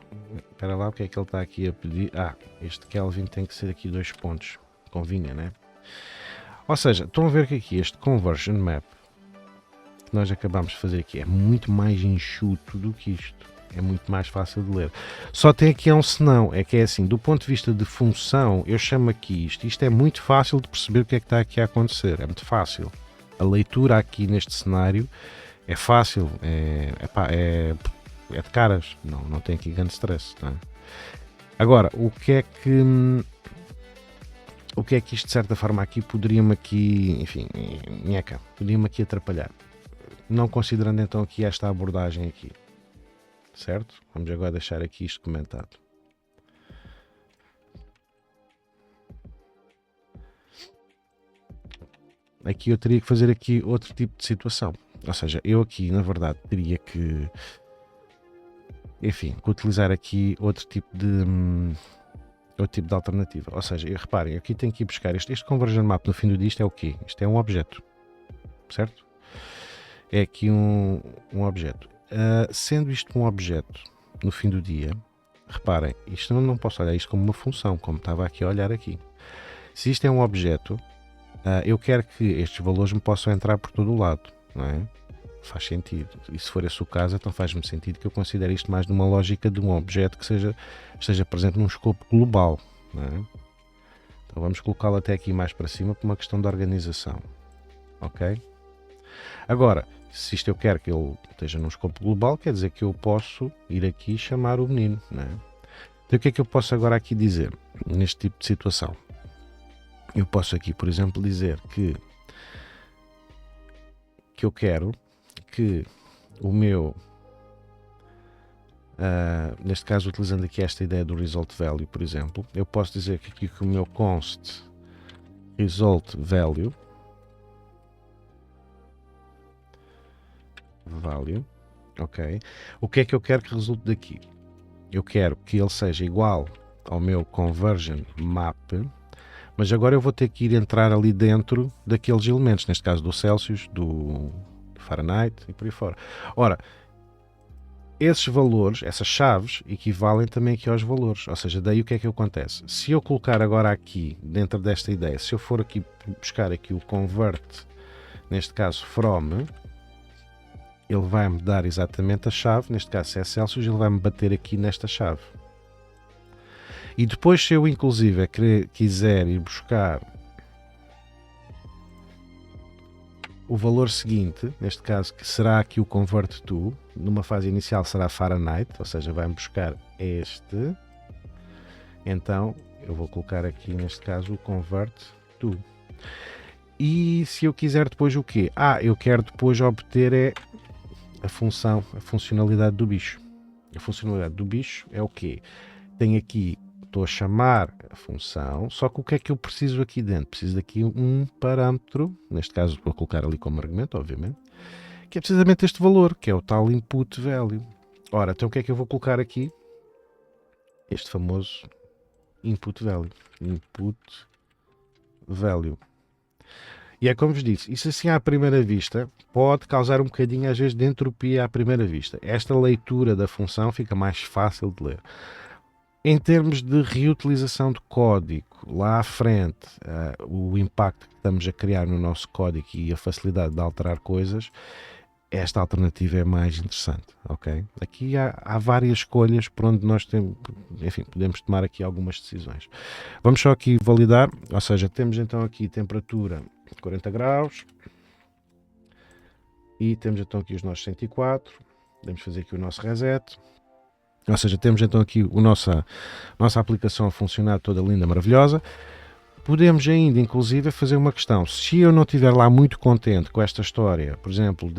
S1: espera lá, o que é que ele está aqui a pedir? Ah, este Kelvin tem que ser aqui 2 pontos, convinha, né? Ou seja, estão a ver que aqui este conversion map que nós acabamos de fazer aqui é muito mais enxuto do que isto, é muito mais fácil de ler. Só tem aqui um senão, é que é assim, do ponto de vista de função, eu chamo aqui isto é muito fácil de perceber o que é que está aqui a acontecer, é muito fácil. A leitura aqui neste cenário é fácil, é de caras, não tem aqui grande stress. Não é? Agora, o que é que isto de certa forma aqui poderia-me aqui, enfim, poderia-me aqui atrapalhar? Não considerando então aqui esta abordagem aqui, certo? Vamos agora deixar aqui isto comentado. Aqui eu teria que fazer aqui outro tipo de situação, ou seja, eu aqui na verdade teria que, enfim, utilizar aqui outro tipo de alternativa. Ou seja, reparem, aqui tenho que ir buscar este conversion map no fim do dia, isto é o quê? Isto é um objeto, certo? É aqui um objeto. Sendo isto um objeto no fim do dia, reparem, isto não posso olhar isto como uma função, como estava aqui a olhar aqui. Se isto é um objeto, eu quero que estes valores me possam entrar por todo o lado, não é? Faz sentido. E se for esse o caso, então faz-me sentido que eu considere isto mais numa lógica de um objeto que esteja presente num escopo global. Não é? Então vamos colocá-lo até aqui mais para cima por uma questão de organização. Ok? Agora, se isto eu quero que ele esteja num escopo global, quer dizer que eu posso ir aqui e chamar o menino. Não é? Então o que é que eu posso agora aqui dizer neste tipo de situação? Eu posso aqui, por exemplo, dizer que eu quero que o meu, neste caso utilizando aqui esta ideia do result value, por exemplo, eu posso dizer que aqui que o meu const result value, ok, o que é que eu quero que resulte daqui? Eu quero que ele seja igual ao meu conversion map, mas agora eu vou ter que ir entrar ali dentro daqueles elementos, neste caso do Celsius, do Fahrenheit e por aí fora. Ora, esses valores, essas chaves, equivalem também aqui aos valores, ou seja, daí o que é que acontece? Se eu colocar agora aqui, dentro desta ideia, se eu for aqui buscar aqui o convert, neste caso from, ele vai-me dar exatamente a chave, neste caso se é Celsius, ele vai-me bater aqui nesta chave. E depois se eu inclusive quiser ir buscar o valor seguinte, neste caso, que será aqui o convert to, numa fase inicial será Fahrenheit, ou seja, vai-me buscar este, então eu vou colocar aqui neste caso o convert to. E se eu quiser depois o quê? Eu quero depois obter a funcionalidade do bicho. A funcionalidade do bicho é o quê? Tenho aqui, estou a chamar a função, só que o que é que eu preciso aqui dentro? Preciso daqui um parâmetro, neste caso vou colocar ali como argumento, obviamente, que é precisamente este valor, que é o tal input value. Ora, então o que é que eu vou colocar aqui? Este famoso input value. Input value. E é como vos disse, isso assim à primeira vista pode causar um bocadinho às vezes de entropia à primeira vista. Esta leitura da função fica mais fácil de ler. Em termos de reutilização de código, lá à frente, o impacto que estamos a criar no nosso código e a facilidade de alterar coisas, esta alternativa é mais interessante, ok? Aqui há várias escolhas por onde nós temos, enfim, podemos tomar aqui algumas decisões. Vamos só aqui validar, ou seja, temos então aqui temperatura 40 graus e temos então aqui os nossos 104, podemos fazer aqui o nosso reset. Ou seja, temos então aqui a nossa aplicação a funcionar toda linda, maravilhosa. Podemos ainda, inclusive, fazer uma questão. Se eu não estiver lá muito contente com esta história, por exemplo,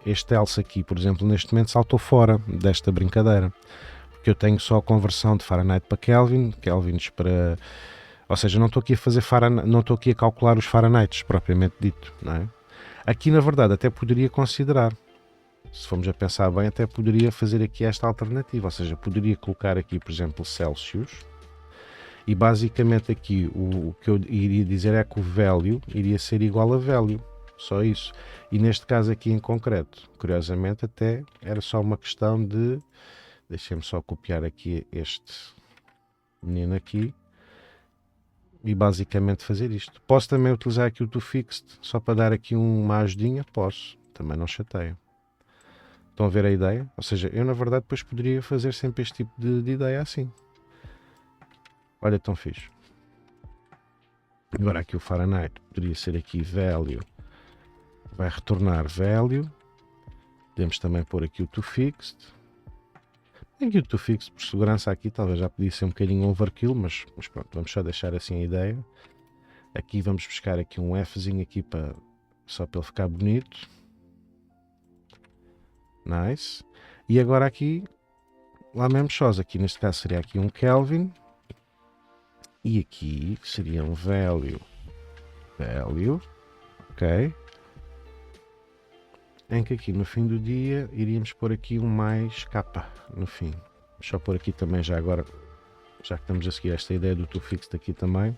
S1: este else aqui, por exemplo, neste momento saltou fora desta brincadeira. Porque eu tenho só a conversão de Fahrenheit para Kelvin, Kelvins para... Ou seja, não estou aqui a fazer não estou aqui a calcular os Fahrenheits, propriamente dito, não é? Aqui, na verdade, até poderia considerar. Se formos a pensar bem, até poderia fazer aqui esta alternativa, ou seja, poderia colocar aqui, por exemplo, Celsius, e basicamente aqui o que eu iria dizer é que o value iria ser igual a value, só isso. E neste caso aqui em concreto, curiosamente até era só uma questão de, deixem-me só copiar aqui este menino aqui, e basicamente fazer isto. Posso também utilizar aqui o toFixed, só para dar aqui uma ajudinha? Posso, também não chateio. Estão a ver a ideia? Ou seja, eu na verdade depois poderia fazer sempre este tipo de ideia assim. Olha, tão fixe. Agora aqui o Fahrenheit poderia ser aqui value. Vai retornar value. Podemos também pôr aqui o toFixed. Aqui o toFixed por segurança aqui talvez já podia ser um bocadinho overkill, mas pronto, vamos só deixar assim a ideia. Aqui vamos buscar aqui um Fzinho aqui para, só para ele ficar bonito. Nice. E agora aqui, lá mesmo só, aqui neste caso seria aqui um Kelvin. E aqui seria um value. Ok. Em que aqui no fim do dia iríamos pôr aqui um mais capa no fim. Vou só pôr aqui também já agora, já que estamos a seguir esta ideia do toFixed aqui também.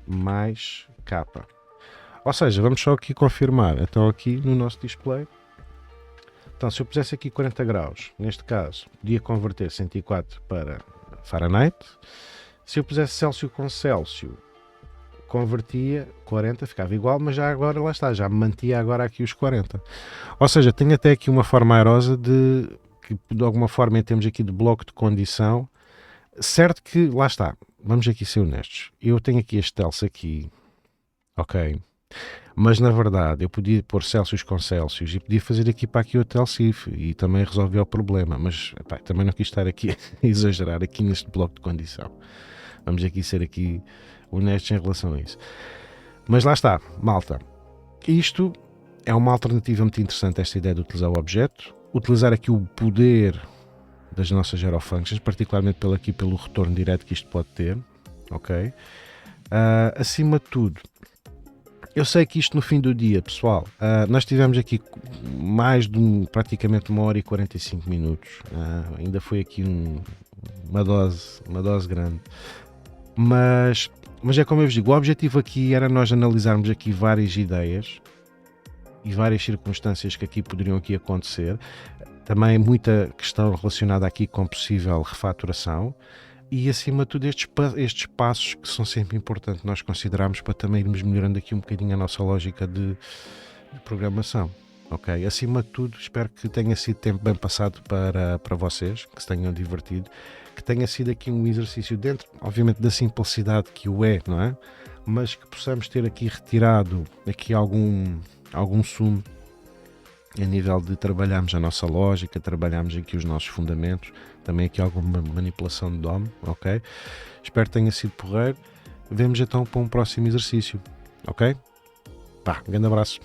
S1: Mais capa. Ou seja, vamos só aqui confirmar. Então aqui no nosso display. Então, se eu pusesse aqui 40 graus, neste caso, podia converter 104 para Fahrenheit. Se eu pusesse Celsius com Celsius, convertia 40, ficava igual, mas já agora, lá está, já mantia agora aqui os 40. Ou seja, tenho até aqui uma forma airosa que de alguma forma temos aqui de bloco de condição. Certo que, lá está, vamos aqui ser honestos. Eu tenho aqui este else aqui, ok? Mas na verdade eu podia pôr Celsius com Celsius e podia fazer aqui para aqui outro else if e também resolver o problema, mas epá, também não quis estar aqui a exagerar aqui neste bloco de condição. Vamos aqui ser aqui honestos em relação a isso. Mas lá está, malta. Isto é uma alternativa muito interessante, esta ideia de utilizar o objeto, utilizar aqui o poder das nossas gerofunctions, particularmente pelo retorno direto que isto pode ter, ok? Acima de tudo, eu sei que isto no fim do dia, pessoal, nós tivemos aqui mais de praticamente 1h45 minutos, ainda foi aqui uma dose grande, mas é como eu vos digo, o objetivo aqui era nós analisarmos aqui várias ideias e várias circunstâncias que aqui poderiam aqui acontecer, também muita questão relacionada aqui com possível refaturação, e acima de tudo estes passos que são sempre importantes nós considerarmos para também irmos melhorando aqui um bocadinho a nossa lógica de programação, ok? Acima de tudo espero que tenha sido tempo bem passado para vocês, que se tenham divertido, que tenha sido aqui um exercício dentro, obviamente, da simplicidade que o é, não é? Mas que possamos ter aqui retirado aqui algum sumo a nível de trabalharmos a nossa lógica, trabalharmos aqui os nossos fundamentos, também aqui alguma manipulação de DOM, ok? Espero que tenha sido porreiro. Vemos então para um próximo exercício, ok? Pá, um grande abraço.